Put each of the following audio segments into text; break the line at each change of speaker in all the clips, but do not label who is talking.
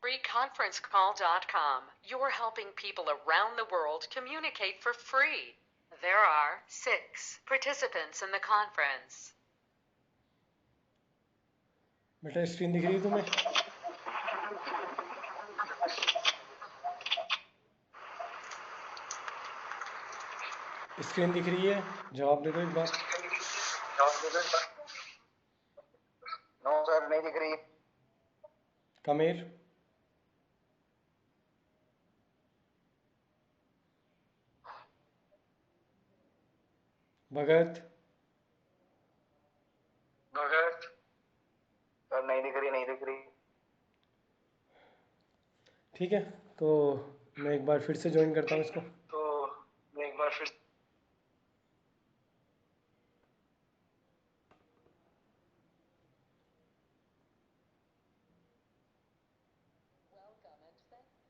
freeconferencecall.com. You're helping people around the world communicate for free. There are 6 participants in the conference.
बेटा screen दिख रही है तुम्हें? Screen दिख रही है? जवाब दे दो एक बार।
नो सर, नहीं दिख रही।
कमेर, भगत,
सर नहीं दिख रही, नहीं दिख रही।
ठीक है, तो मैं एक बार फिर से ज्वाइन करता हूँ इसको।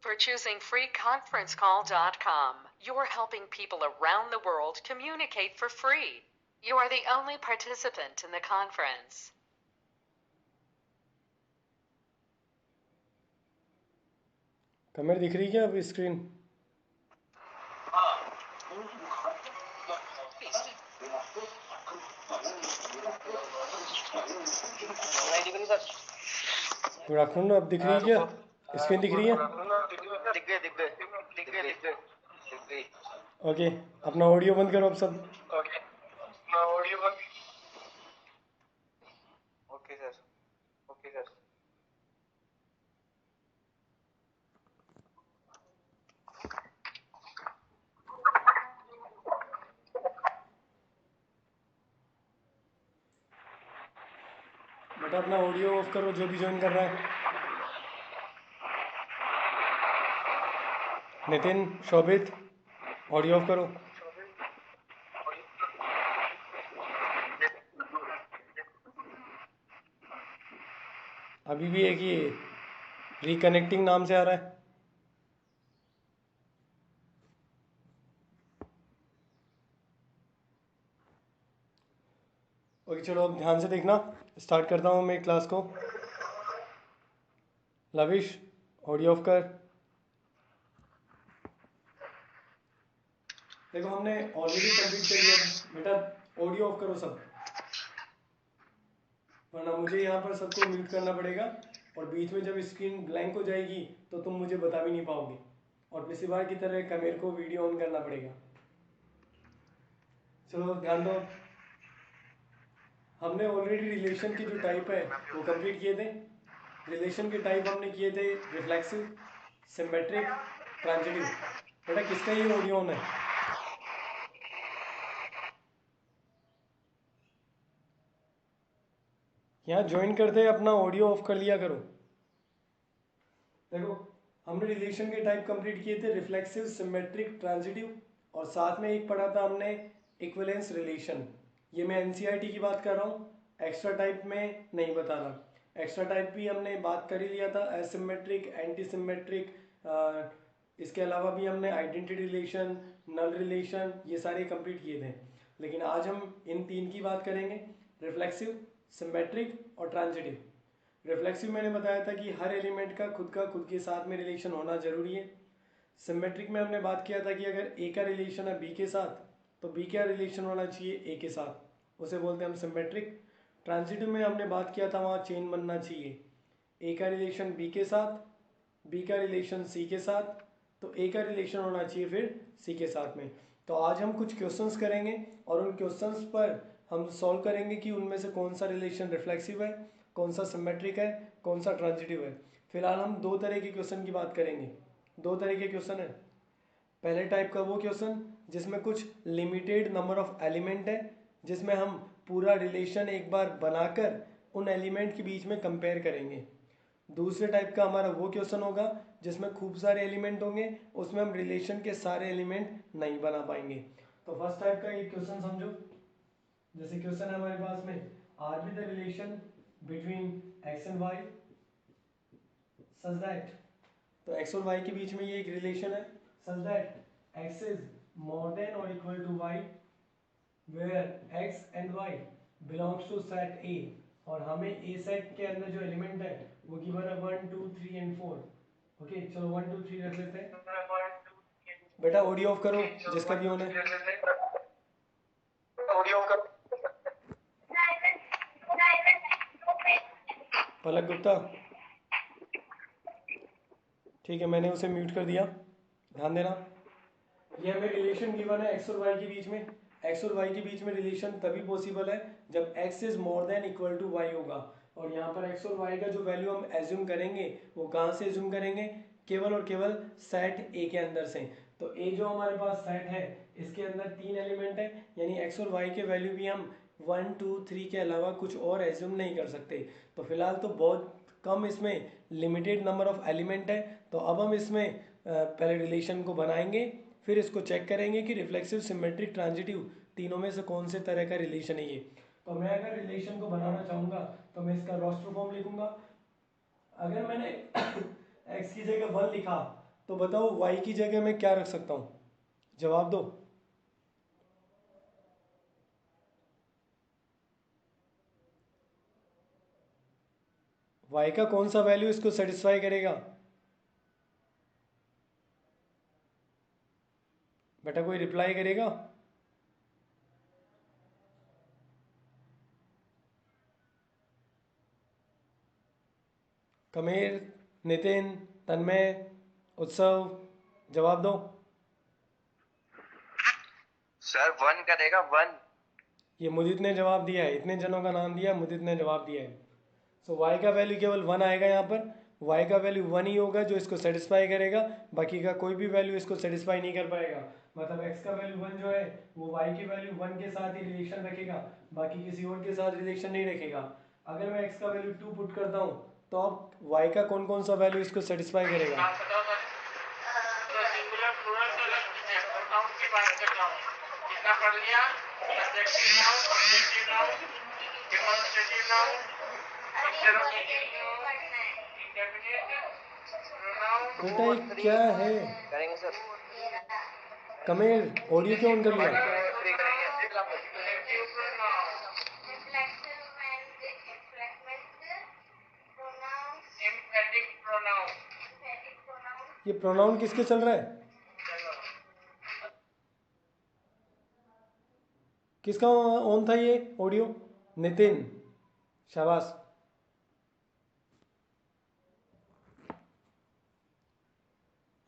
For choosing freeconferencecall.com. You're helping people around the world communicate for free. You are the only participant in the conference.
कमेर दिख रही है क्या अभी स्क्रीन?
नहीं दिख रही सर।
गुड आफ्टरनून, अब दिख रही है क्या? स्क्रीन दिख रही है?
दिख गई।
ओके, अपना ऑडियो बंद करो अब सब।
Okay sir, okay sir.
बेटा अपना ऑडियो ऑफ करो जो भी ज्वाइन कर रहा है। नितिन, शोभित, ऑडियो ऑफ करो। अभी भी एक ही रिकनेक्टिंग नाम से आ रहा है। ओके चलो, अब ध्यान से देखना। स्टार्ट करता हूँ मैं क्लास को। लविश, ऑडियो ऑफ कर। देखो हमने ऑलरेडी कंप्लीट कर लिया था। बेटा ऑडियो ऑफ करो सब, वरना मुझे यहाँ पर सबको म्यूट करना पड़ेगा और बीच में जब स्क्रीन ब्लैंक हो जाएगी तो तुम मुझे बता भी नहीं पाओगे, और पिछली बार की तरह कमेर को वीडियो ऑन करना पड़ेगा। चलो ध्यान दो। हमने ऑलरेडी रिलेशन के जो टाइप है वो कंप्लीट किए थे। रिलेशन के टाइप हमने किए थे रिफ्लेक्सिव, सिमेट्रिक, ट्रांजिटिव। बेटा किसका ये ऑडियो ऑन है? यहाँ ज्वाइन करते अपना ऑडियो ऑफ कर लिया करो। देखो हमने रिलेशन के टाइप कंप्लीट किए थे रिफ्लेक्सिव, सिमेट्रिक, ट्रांजिटिव, और साथ में एक पढ़ा था हमने इक्विवेलेंस रिलेशन। ये मैं एनसीईआरटी की बात कर रहा हूँ, एक्स्ट्रा टाइप में नहीं बता रहा। एक्स्ट्रा टाइप भी हमने बात कर ही लिया था, एसिमेट्रिक, एंटी सिमेट्रिक। इसके अलावा भी हमने आइडेंटिटी रिलेशन, नल रिलेशन, ये सारे कंप्लीट किए थे। लेकिन आज हम इन 3 की बात करेंगे, रिफ्लेक्सिव, सिमेट्रिक और ट्रांजिटिव। रिफ्लेक्सिव मैंने बताया था कि हर एलिमेंट का खुद के साथ में रिलेशन होना जरूरी है। सिमेट्रिक में हमने बात किया था कि अगर ए का रिलेशन है बी के साथ तो बी का रिलेशन होना चाहिए ए के साथ, उसे बोलते हैं हम सिमेट्रिक। ट्रांजिटिव में हमने बात किया था वहाँ चेन बनना चाहिए, ए का रिलेशन बी के साथ, बी का रिलेशन सी के साथ, तो ए का रिलेशन होना चाहिए फिर सी के साथ में। तो आज हम कुछ क्वेश्चंस करेंगे और उन क्वेश्चंस पर हम सॉल्व करेंगे कि उनमें से कौन सा रिलेशन रिफ्लेक्सिव है, कौन सा सिमेट्रिक है, कौन सा ट्रांजिटिव है। फिलहाल हम 2 तरह के क्वेश्चन की बात करेंगे। 2 तरह के क्वेश्चन है। पहले टाइप का वो क्वेश्चन जिसमें कुछ लिमिटेड नंबर ऑफ एलिमेंट है, जिसमें हम पूरा रिलेशन एक बार बनाकर उन एलिमेंट के बीच में कंपेयर करेंगे। दूसरे टाइप का हमारा वो क्वेश्चन होगा जिसमें खूब सारे एलिमेंट होंगे, उसमें हम रिलेशन के सारे एलिमेंट नहीं बना पाएंगे। तो फर्स्ट टाइप का एक क्वेश्चन समझो। जैसे क्वेश्चन है हमारे पास में, R be the relation between x and Y such that, तो एक्स और वाई के बीच में ये एक रिलेशन है such that X is more than और equal to Y, where x and Y belongs to set A, और हमें ए सेट के अंदर जो एलिमेंट है वो गिवन है 1 2 3 एंड 4। ओके चलो 1 2 3 रख लेते हैं। बेटा ऑडियो ऑफ करो जिसका भी होना है।
ऑडियो कर।
पलक गुप्ता, ठीक है मैंने उसे म्यूट कर दिया, ध्यान देना। ये हमें रिलेशन गिवन है एक्स और वाई के बीच में। एक्स और वाई के बीच में रिलेशन तभी पॉसिबल है जब x is more than equal to y होगा। और यहाँ पर एक्स और वाई का जो वैल्यू हम एज्यूम करेंगे वो कहाँ से एज्यूम करेंगे, केवल और केवल सेट ए के अंदर से। तो ए जो हमारे पास सेट है इसके अंदर 3 एलिमेंट है, यानी एक्स और वाई के वैल्यू भी हम 1 2 3 के अलावा कुछ और एज्यूम नहीं कर सकते। तो फिलहाल तो बहुत कम इसमें लिमिटेड नंबर ऑफ एलिमेंट है। तो अब हम इसमें पहले रिलेशन को बनाएंगे, फिर इसको चेक करेंगे कि रिफ्लेक्सिव सिमेट्रिक ट्रांजिटिव तीनों में से कौन से तरह का रिलेशन है ये। तो मैं अगर रिलेशन को बनाना चाहूँगा तो मैं इसका रोस्टर फॉर्म लिखूंगा। अगर मैंने x की जगह 1 लिखा तो बताओ y की जगह मैं क्या रख सकता हूँ, जवाब दो। y का कौन सा वैल्यू इसको सेटिस्फाई करेगा? बेटा कोई रिप्लाई करेगा? कमीर, नितिन, तन्मय, उत्सव, जवाब दो।
सर 1 करेगा 1।
ये मुदित ने जवाब दिया है, इतने जनों का नाम दिया, मुदित ने जवाब दिया है। सो y का वैल्यू केवल 1 आएगा यहाँ पर। y का वैल्यू 1 ही होगा जो इसको सेटिस्फाई करेगा, बाकी का कोई भी वैल्यू इसको सेटिस्फाई नहीं कर पाएगा। मतलब x का वैल्यू 1 जो है वो y की वैल्यू 1 के साथ ही रिलेशन रखेगा, बाकी किसी और के साथ रिलेशन नहीं रखेगा। अगर मैं x का वैल्यू 2 पुट करता हूँ तो अब y का कौन कौन सा वैल्यू इसको सेटिस्फाई करेगा? बेटा ये क्या है?
करेंगे सर।
कमेर, ऑडियो क्यों ऑन कर लिया? ये प्रोनाउन किसके चल रहा है? किसका ऑन था ये ऑडियो? नितिन, शाबाश।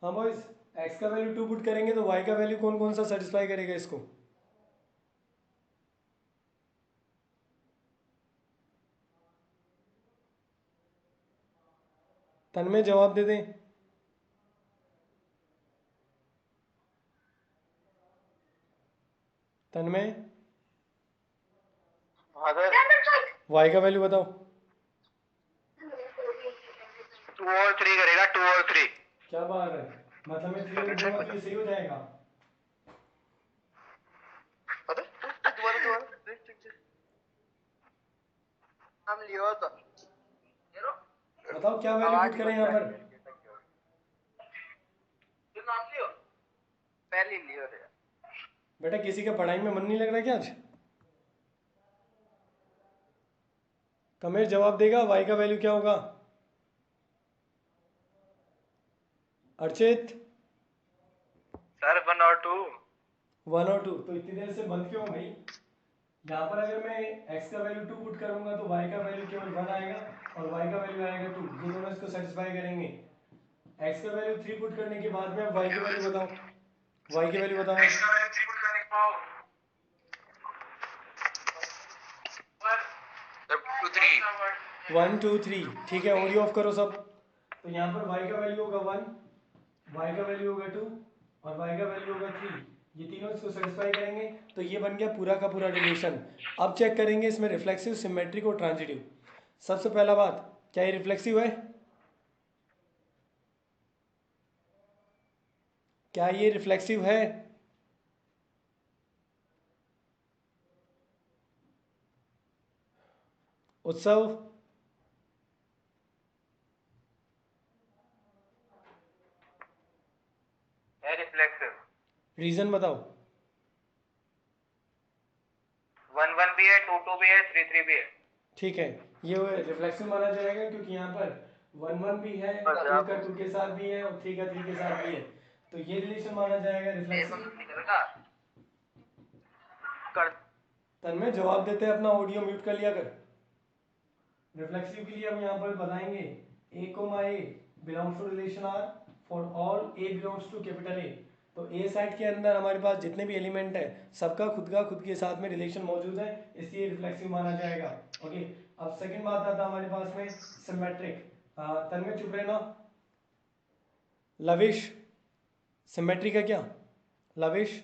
हाँ बॉयज, x का वैल्यू 2 पुट करेंगे तो y का वैल्यू कौन कौन सा सेटिस्फाई करेगा इसको? तन्मय जवाब दे दें। तन्मय, y का वैल्यू बताओ।
2 और 3 करेगा, 2 और 3।
क्या बात है, मतलब मैं 3 दूंगा तो ये सही हो जाएगा।
हम लियो तो
बताओ क्या वैल्यू पुट करें यहाँ पर?
पहले लियो रे।
बेटा किसी का पढ़ाई में मन नहीं लग रहा क्या आज? कमेर जवाब देगा, y का वैल्यू क्या होगा? अर्चित,
सर 1 और 2।
1 और 2। तो इतनी देर से बंद क्यों भाई? यहाँ पर अगर मैं x का वैल्यू 2 पुट करूंगा तो y का वैल्यू केवल 1 आएगा और y का वैल्यू आएगा 2। ये दोनों इसको सेटिस्फाई करेंगे। x का वैल्यू 3 पुट करने के बाद में अब y की वैल्यू बताओ। y की वैल्यू बताओ।
x का वैल्यू 3 पुट करने के बाद
1 2 3, ठीक है ऑडियो ऑफ करो सब। तो यहाँ पर y का वैल्यू होगा 1, y का वैल्यू होगा 2 और y का वैल्यू होगा 3। ये तीनों इसको सेटिस्फाई करेंगे तो ये बन गया पूरा का पूरा रिलेशन। अब चेक करेंगे इसमें रिफ्लेक्सिव, सिमेट्रिक और ट्रांजिटिव। सबसे पहला बात, क्या ये रिफ्लेक्सिव है? क्या ये रिफ्लेक्सिव है? उत्सव,
है रिफ्लेक्सिव।
रीजन बताओ।
1 भी है, 2 भी है, 3 भी है।
ठीक है, ये रिफ्लेक्सिव माना जाएगा क्योंकि यहाँ पर 1 1 भी है, 2 का 2 के साथ भी है और 3 का 3 के साथ भी है, तो ये रिलेशन माना जाएगा रिफ्लेक्सिव। तन्मय जवाब देते हैं, अपना ऑडियो म्यूट कर लिया कर। रिफ्लेक्सिव के लिए हम यहाँ पर बताएंगे a, belongs to relation R for all a belongs to capital A। तो ए साइड के अंदर हमारे पास जितने भी एलिमेंट है सबका खुद के साथ में रिलेशन मौजूद है, इसलिए रिफ्लेक्सिव माना जाएगा। ओके, अब सेकंड बात आता है हमारे पास में सिमेट्रिक। तन्मय चुप रहना। लविश, सिमेट्रिक है क्या? लविश,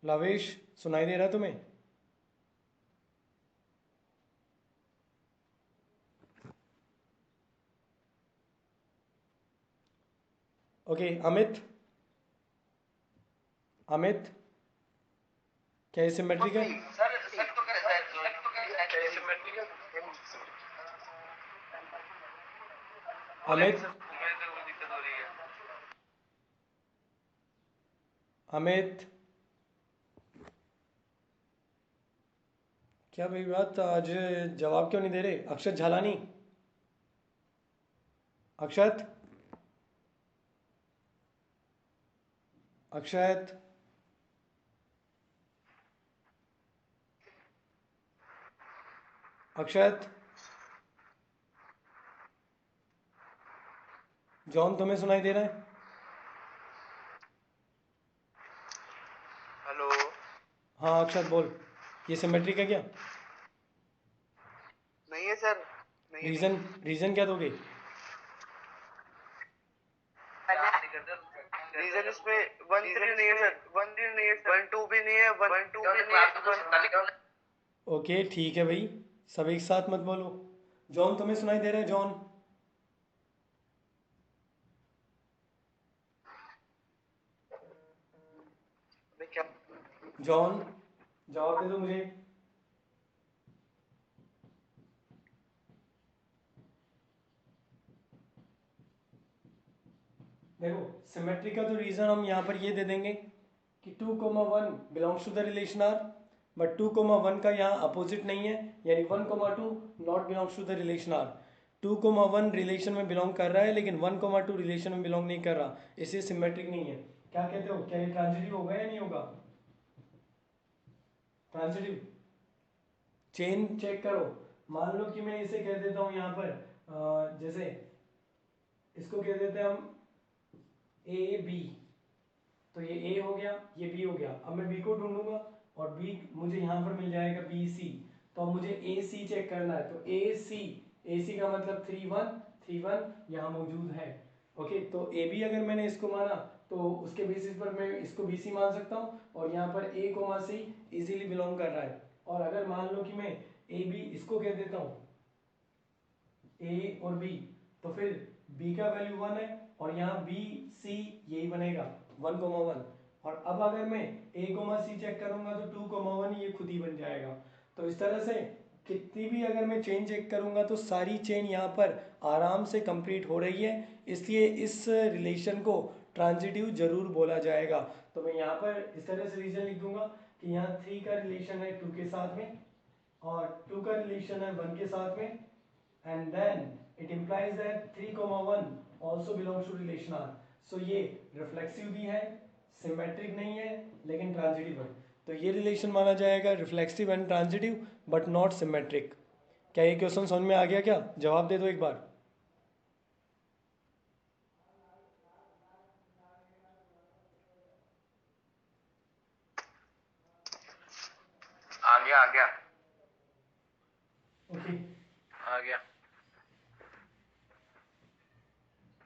लवेश सुनाई दे रहा है तुम्हें? ओके, अमित, अमित क्या ये सिमेट्रिक है? अमित, अमित क्या भाई बात, आज जवाब क्यों नहीं दे रहे? अक्षत झालानी, अक्षत, अक्षत, अक्षत, जॉन तुम्हें सुनाई दे रहा है?
हेलो।
हाँ अक्षत बोल, ये सिमेट्रिक है क्या?
नहीं है सर, नहीं है।
रीजन, रीजन क्या दोगे?
रीजन इसमें 1 3 नहीं है सर, 1 3 नहीं है, 1 2 भी नहीं है, 1 2 भी नहीं है।
ओके ठीक है भाई, सब एक साथ मत बोलो। जॉन तुम्हें सुनाई दे रहा है? जॉन,
क्या?
जॉन जवाब दे दो मुझे। देखो सिमेट्रिक का तो रीजन हम यहाँ पर ये दे देंगे कि 2,1 belongs to the relation R, but 2,1 का यहाँ अपोजिट नहीं है, यानी 1,2 not belongs to the relation R. 2,1 relation में बिलोंग कर रहा है लेकिन 1,2 रिलेशन में बिलोंग नहीं कर रहा, इसलिए सिमेट्रिक नहीं है। क्या कहते हो, क्या ये ट्रांजिटिव होगा या नहीं होगा? ट्रांजिटिव, चेन चेक करो। मान लो कि मैं इसे कह देता हूँ यहाँ पर जैसे इसको कह देते हैं हम ए बी, तो ये ए हो गया, ये बी हो गया। अब मैं बी को ढूंढूंगा और बी मुझे यहाँ पर मिल जाएगा बी सी, तो अब मुझे ए सी चेक करना है, तो ए सी का मतलब 3 1 यहाँ मौजूद है। ओके, तो ए बी अगर मैंने इसको माना तो उसके बेसिस पर मैं इसको बी सी मान सकता हूँ, और यहाँ पर ए कोमा सी इजीली बिलोंग कर रहा है। और अगर मान लो कि मैं ए बी इसको कह देता हूँ ए और बी, तो फिर बी का वैल्यू 1 है और यहाँ बी सी यही बनेगा 1,1। और अब अगर मैं ए कोमा सी चेक करूंगा तो 2,1 ये खुद ही बन जाएगा। तो इस तरह से कितनी भी अगर मैं चेन चेक करूंगा तो सारी चेन यहाँ पर आराम से कंप्लीट हो रही है, इसलिए इस रिलेशन को ट्रांजिटिव जरूर बोला जाएगा। तो मैं यहाँ पर इस तरह से रीजन लिख दूंगा कि यहाँ 3 का रिलेशन है 2 के साथ में और 2 का रिलेशन है 1 के साथ में, and then it implies that 3,1 also belongs to relation R. So ये रिफ्लेक्सिव भी है, सिमेट्रिक नहीं है, लेकिन ट्रांजिटिव है। तो ये रिलेशन माना जाएगा reflexive and transitive but not symmetric. क्या ये क्वेश्चन समझ में आ गया क्या? जवाब दे दो एक बार।
आ गया
ओके,
आ गया।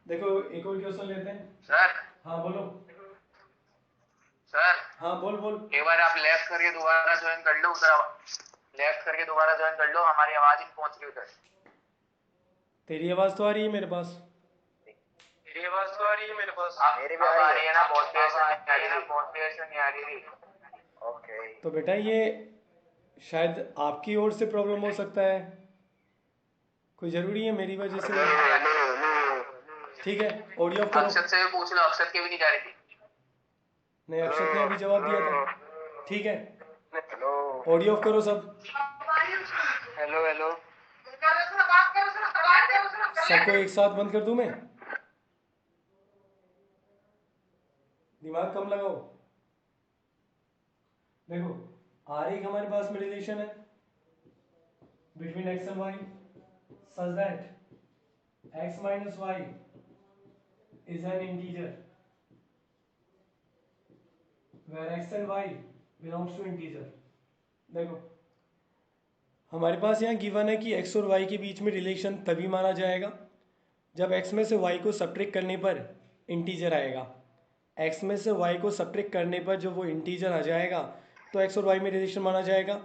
देखो एक और क्वेश्चन लेते हैं।
सर,
हाँ बोलो।
सर
हाँ बोल बोल।
एक बार आप लेफ्ट करके दोबारा ज्वाइन कर लो, उधर लेफ्ट करके दोबारा ज्वाइन कर लो, हमारी आवाज ही नहीं पहुंच रही उधर।
तेरी आवाज तो आ रही है मेरे पास।
मेरी आवाज तो आ रही है मेरे पास। मेरी भी आ रही है ना, बहुत देर से नहीं आ रही। ओके,
तो बेटा ये शायद आपकी ओर से प्रॉब्लम हो सकता है, कोई जरूरी है मेरी वजह से? ठीक है, ऑडियो ऑफ करो।
अक्षत से भी पूछ लो, अक्षत की भी नहीं जा रही थी।
नहीं, अक्षत ने अभी जवाब दिया था। ठीक है,
हेलो
ऑडियो ऑफ करो सब।
Hello hello.
सबको एक साथ बंद कर दूं मैं? दिमाग कम लगाओ। देखो, आर एक हमारे पास में रिलेशन है between x and Y such that x minus y is an integer where x and Y belongs to integer. देखो, हमारे पास यहाँ गिवन है कि एक्स और वाई के बीच में रिलेशन तभी माना जाएगा जब एक्स में से वाई को सब्ट्रैक्ट करने पर इंटीजर आएगा। एक्स में से वाई को सब्ट्रैक्ट करने पर जब वो इंटीजर आ जाएगा तो एक्स और वाई में रिलेशन माना जाएगा,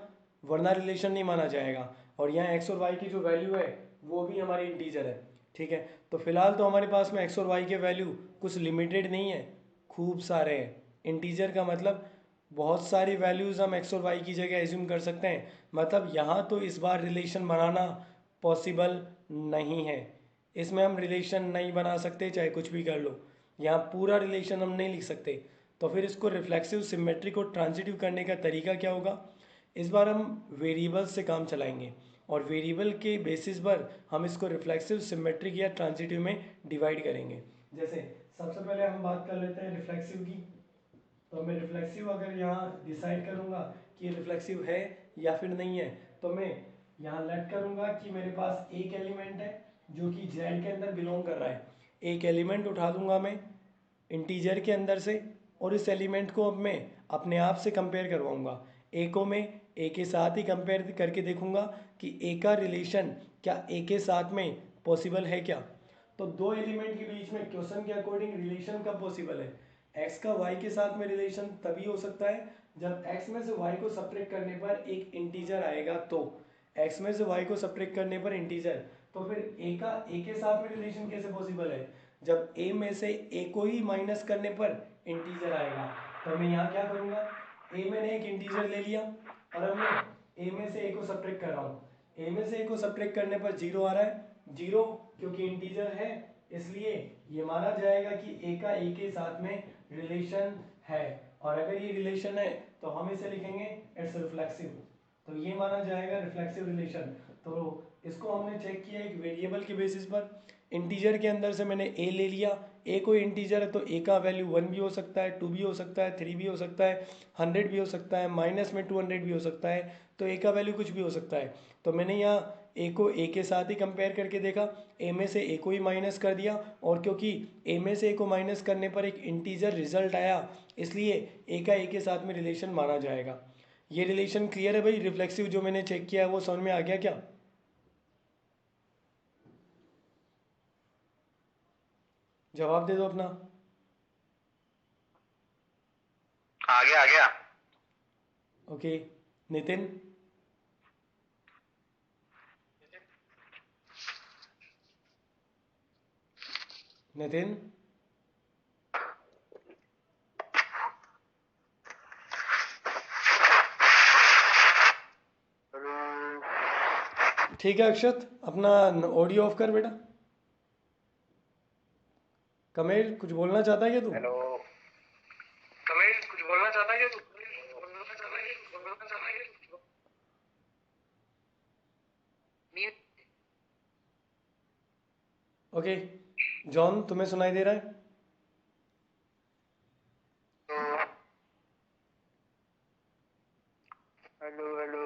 वरना रिलेशन नहीं माना जाएगा। और यहाँ एक्स और वाई की जो वैल्यू है वो भी हमारी इंटीजर है। ठीक है, तो फिलहाल तो हमारे पास में एक्स और वाई के वैल्यू कुछ लिमिटेड नहीं है, खूब सारे हैं। इंटीजर का मतलब बहुत सारी वैल्यूज़ हम एक्स और वाई की जगह एज्यूम कर सकते हैं। मतलब यहाँ तो इस बार रिलेशन बनाना पॉसिबल नहीं है, इसमें हम रिलेशन नहीं बना सकते चाहे कुछ भी कर लो। यहाँ पूरा रिलेशन हम नहीं लिख सकते। तो फिर इसको रिफ्लेक्सिव सिमेट्रिक और ट्रांजिटिव करने का तरीका क्या होगा? इस बार हम वेरिएबल से काम चलाएंगे और वेरिएबल के बेसिस पर हम इसको रिफ्लेक्सिव सिमेट्रिक या ट्रांजिटिव में डिवाइड करेंगे। जैसे सबसे पहले हम बात कर लेते हैं रिफ्लेक्सिव की। तो मैं रिफ्लेक्सिव अगर यहाँ डिसाइड करूँगा कि रिफ्लेक्सिव है या फिर नहीं है, तो मैं यहाँ लेट करूँगा कि मेरे पास एक एलिमेंट है जो कि जेड के अंदर बिलोंग कर रहा है। एक एलिमेंट उठा दूंगा मैं इंटीजर के अंदर से और इस एलिमेंट को अब मैं अपने आप से कंपेयर करवाऊँगा। ए को मैं ए के साथ ही कंपेयर करके देखूँगा कि ए का रिलेशन क्या ए के साथ में पॉसिबल है क्या। तो दो एलिमेंट के बीच में क्वेश्चन के अकॉर्डिंग रिलेशन कब पॉसिबल है? एक्स का वाई के साथ में रिलेशन तभी हो सकता है जब एक्स में से वाई को सब्ट्रैक्ट करने पर एक इंटीजर आएगा। तो एक्स में से वाई को सब्ट्रैक्ट करने पर इंटीजर, तो फिर ए का ए के साथ में रिलेशन कैसे पॉसिबल है? जब ए में से ए को ही माइनस करने पर इंटीजर आएगा। तो मैं यहाँ क्या करूँगा, ए मैंने एक इंटीजर ले लिया और अब मैं ए में से ए को सब्ट्रैक्ट कर रहा हूँ। ए में से ए को सब्ट्रैक्ट करने पर जीरो आ रहा है, जीरो क्योंकि इंटीजर है इसलिए ये माना जाएगा कि ए का ए के साथ में रिलेशन है। और अगर ये रिलेशन है तो हम इसे लिखेंगे इट्स रिफ्लेक्सिव, तो ये माना जाएगा रिफ्लेक्सिव रिलेशन। तो इसको हमने चेक किया एक वेरिएबल के बेसिस पर। इंटीजर के अंदर से मैंने ए ले लिया, ए कोई इंटीजर है तो ए का वैल्यू 1 भी हो सकता है, 2 भी हो सकता है, 3 भी हो सकता है, 100 भी हो सकता है, माइनस में 200 भी हो सकता है, तो ए का वैल्यू कुछ भी हो सकता है। तो मैंने यहाँ ए को ए के साथ ही कंपेयर करके देखा, ए में से ए को ही माइनस कर दिया और क्योंकि ए में से ए को माइनस करने पर एक इंटीजर रिजल्ट आया इसलिए ए का ए के साथ में रिलेशन माना जाएगा। ये रिलेशन क्लियर है भाई? रिफ्लेक्सिव जो मैंने चेक किया है वो समझ में आ गया क्या? जवाब दे दो अपना।
आ गया आ गया।
ओके, नितिन? नितिन ठीक है। अक्षत अपना ऑडियो ऑफ कर बेटा। कमेल कुछ बोलना चाहता है क्या तू?
हेलो
कमेल कुछ बोलना चाहता है क्या तू? बोलना चाहता है क्या? बोलना चाहता है क्या?
Mute.
ओके, जॉन तुम्हें सुनाई दे रहा है?
Hello hello.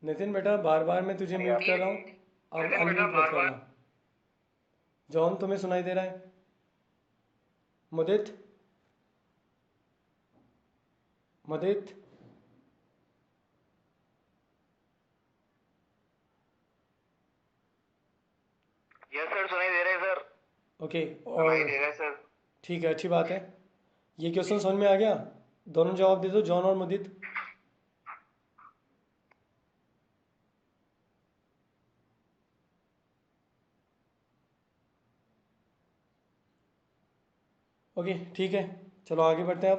नितिन बेटा बार बार मैं तुझे म्यूट कर रहा हूँ, अब अनम्यूट मत करना। जॉन तुम्हें सुनाई दे रहा है? मुदित? मुदित?
यस सर, सुनाई दे रहा है सर।
ओके,
सुनाई
और
दे रहा है सर।
ठीक है, अच्छी बात है। ये क्वेश्चन समझ में आ गया? दोनों जवाब दे दो, जॉन और मुदित। ओके ठीक है, चलो आगे बढ़ते हैं।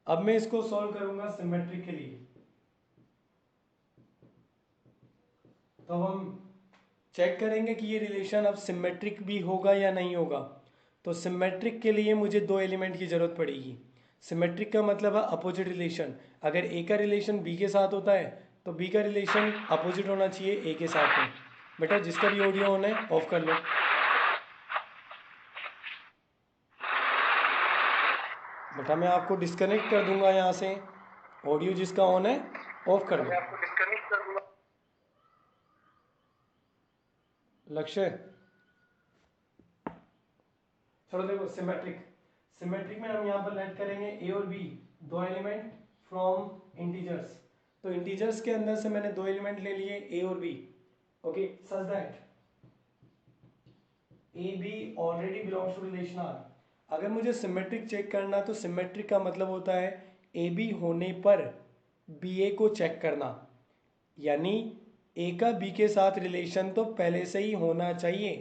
अब मैं इसको सॉल्व करूंगा सिमेट्रिक के लिए। तो हम चेक करेंगे कि ये रिलेशन अब सिमेट्रिक भी होगा या नहीं होगा। तो सिमेट्रिक के लिए मुझे दो एलिमेंट की ज़रूरत पड़ेगी। सिमेट्रिक का मतलब है अपोजिट रिलेशन। अगर ए का रिलेशन बी के साथ होता है तो बी का रिलेशन अपोजिट होना चाहिए ए के साथ में। बेटा जिसका भी ऑडियो ऑन है ऑफ कर लो। बेटा मैं आपको डिस्कनेक्ट कर दूंगा यहाँ से, ऑडियो जिसका ऑन है ऑफ कर लो। लक्ष्य चलो देखो, सिमेट्रिक में हम यहाँ पर लेट करेंगे ए और बी, दो एलिमेंट फ्रॉम इंटीजर्स। तो इंटीजर्स के अंदर से मैंने दो एलिमेंट ले लिए ए और B. Okay, such that A B already belongs to relation R. अगर मुझे सिमेट्रिक चेक करना तो सिमेट्रिक का मतलब होता है ए बी होने पर बी ए को चेक करना, यानी ए का बी के साथ रिलेशन तो पहले से ही होना चाहिए,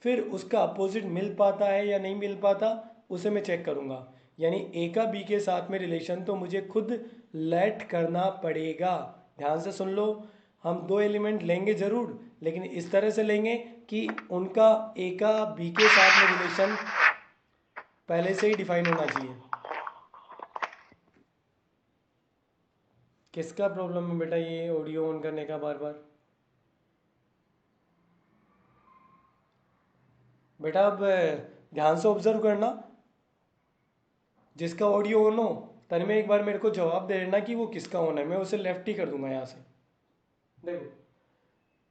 फिर उसका अपोजिट मिल पाता है या नहीं मिल पाता उसे मैं चेक करूंगा। यानी ए का बी के साथ में रिलेशन तो मुझे खुद लेट करना पड़ेगा। ध्यान से सुन लो, हम दो एलिमेंट लेंगे जरूर, लेकिन इस तरह से लेंगे कि उनका ए का बी के साथ में रिलेशन पहले से ही डिफाइन होना चाहिए। किसका प्रॉब्लम है बेटा ये ऑडियो ऑन करने का बार बार? बेटा अब ध्यान से ऑब्जर्व करना, जिसका ऑडियो ऑन हो तब में एक बार मेरे को जवाब दे देना कि वो किसका ऑन है, मैं उसे लेफ्ट ही कर दूंगा यहाँ से। देखो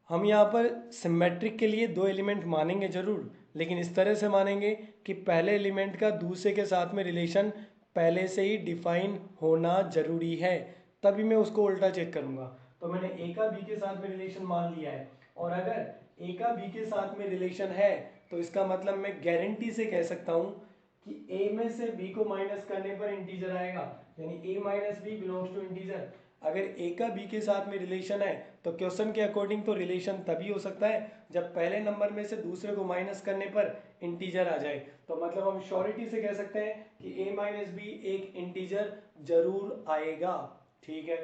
हम यहाँ पर सिमेट्रिक के लिए दो एलिमेंट मानेंगे जरूर, लेकिन इस तरह से मानेंगे कि पहले एलिमेंट का दूसरे के साथ में रिलेशन पहले से ही डिफाइन होना जरूरी है, तभी मैं उसको उल्टा चेक करूंगा। तो मैंने ए का बी के साथ में रिलेशन मान लिया है, और अगर ए का बी के साथ में रिलेशन है तो इसका मतलब मैं गारंटी से कह सकता हूँ कि ए में से बी को माइनस करने पर इंटीजर आएगा, यानी A minus B belongs to integer. अगर ए का बी के साथ में रिलेशन है तो क्वेश्चन के अकॉर्डिंग तो रिलेशन तभी हो सकता है जब पहले नंबर में से दूसरे को माइनस करने पर इंटीजर आ जाए। तो मतलब हम श्योरिटी से कह सकते हैं कि ए माइनस बी एक इंटीजर जरूर आएगा। ठीक है,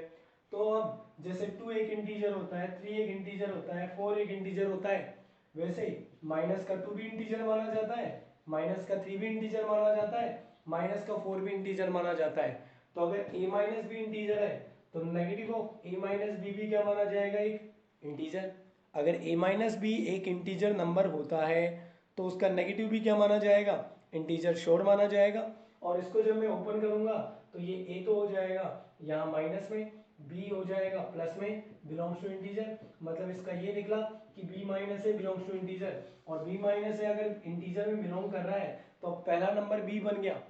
तो अब जैसे 2 एक इंटीजर होता है, 3 एक इंटीजर होता है, 4 एक इंटीजर होता है, वैसे माइनस का 2 भी इंटीजर माना जाता है, माइनस का 3 भी इंटीजर माना जाता है, माइनस का 4 भी इंटीजर माना जाता है। तो अगर a माइनस बी इंटीजर है तो negative of a minus B भी क्या माना जाएगा? एक इंटीजर। अगर a माइनस बी एक इंटीजर नंबर होता है तो उसका नेगेटिव भी क्या माना जाएगा? इंटीजर श्योर माना जाएगा। और इसको जब मैं ओपन करूंगा तो ये a तो हो जाएगा यहाँ माइनस में, b हो जाएगा प्लस में, बिलोंग्स टू इंटीजर। मतलब इसका ये निकला कि b minus A belongs to integer, और b माइनस ए अगर इंटीजर में बिलोंग कर रहा है तो पहला नंबर b बन गया,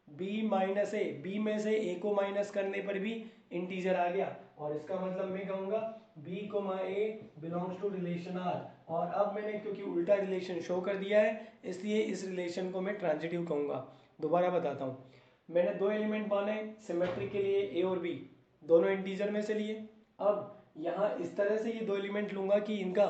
b माइनस ए, b में से a को माइनस करने पर भी इंटीजर आ गया, और इसका मतलब मैं कहूंगा b comma a belongs to relation r। और अब मैंने क्योंकि उल्टा रिलेशन शो कर दिया है इसलिए इस रिलेशन को मैं ट्रांजिटिव कहूंगा। दोबारा बताता हूँ, मैंने दो एलिमेंट माने सिमेट्रिक के लिए a और b, दोनों इंटीजर में से लिए। अब यहाँ इस तरह से ये दो एलिमेंट लूंगा कि इनका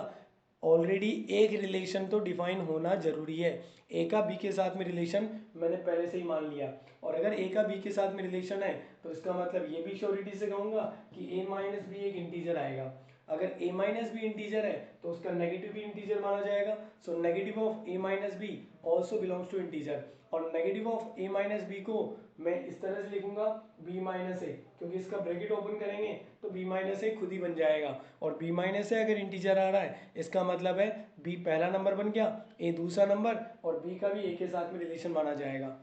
ऑलरेडी एक रिलेशन तो डिफाइन होना जरूरी है। ए का बी के साथ में रिलेशन मैंने पहले से ही मान लिया, और अगर ए का बी के साथ में रिलेशन है तो इसका मतलब ये भी श्योरिटी से कहूंगा कि ए माइनस बी एक इंटीजर आएगा। अगर a माइनस बी इंटीजर है तो उसका नेगेटिव भी इंटीजर माना जाएगा। So negative of a minus B also belongs to integer, और negative of a minus B को मैं इस तरह से लिखूंगा b माइनस ए, क्योंकि इसका ब्रैकेट ओपन करेंगे तो b माइनस ए खुद ही बन जाएगा, और b माइनस ए अगर इंटीजर आ रहा है इसका मतलब है b पहला नंबर बन गया, a दूसरा नंबर, और b का भी a के साथ में रिलेशन माना जाएगा।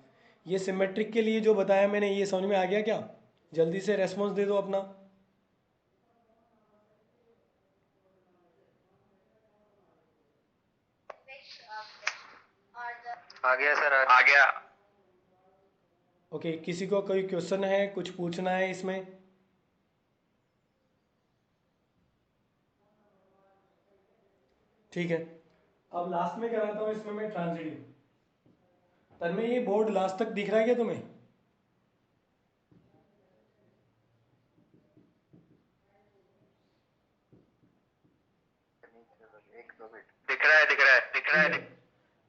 ये सिमेट्रिक के लिए जो बताया मैंने ये समझ में आ गया क्या? जल्दी से रेस्पॉन्स दे दो अपना।
आ गया सर, आ गया।
ओके, किसी को कोई क्वेश्चन है, कुछ पूछना है इसमें? ठीक है, अब लास्ट में कराता हूँ इसमें मैं ट्रांजिटिव। तन्मय ये बोर्ड लास्ट तक दिख रहा है क्या तुम्हें?
दिख रहा है, दिख रहा है, दिख रहा है।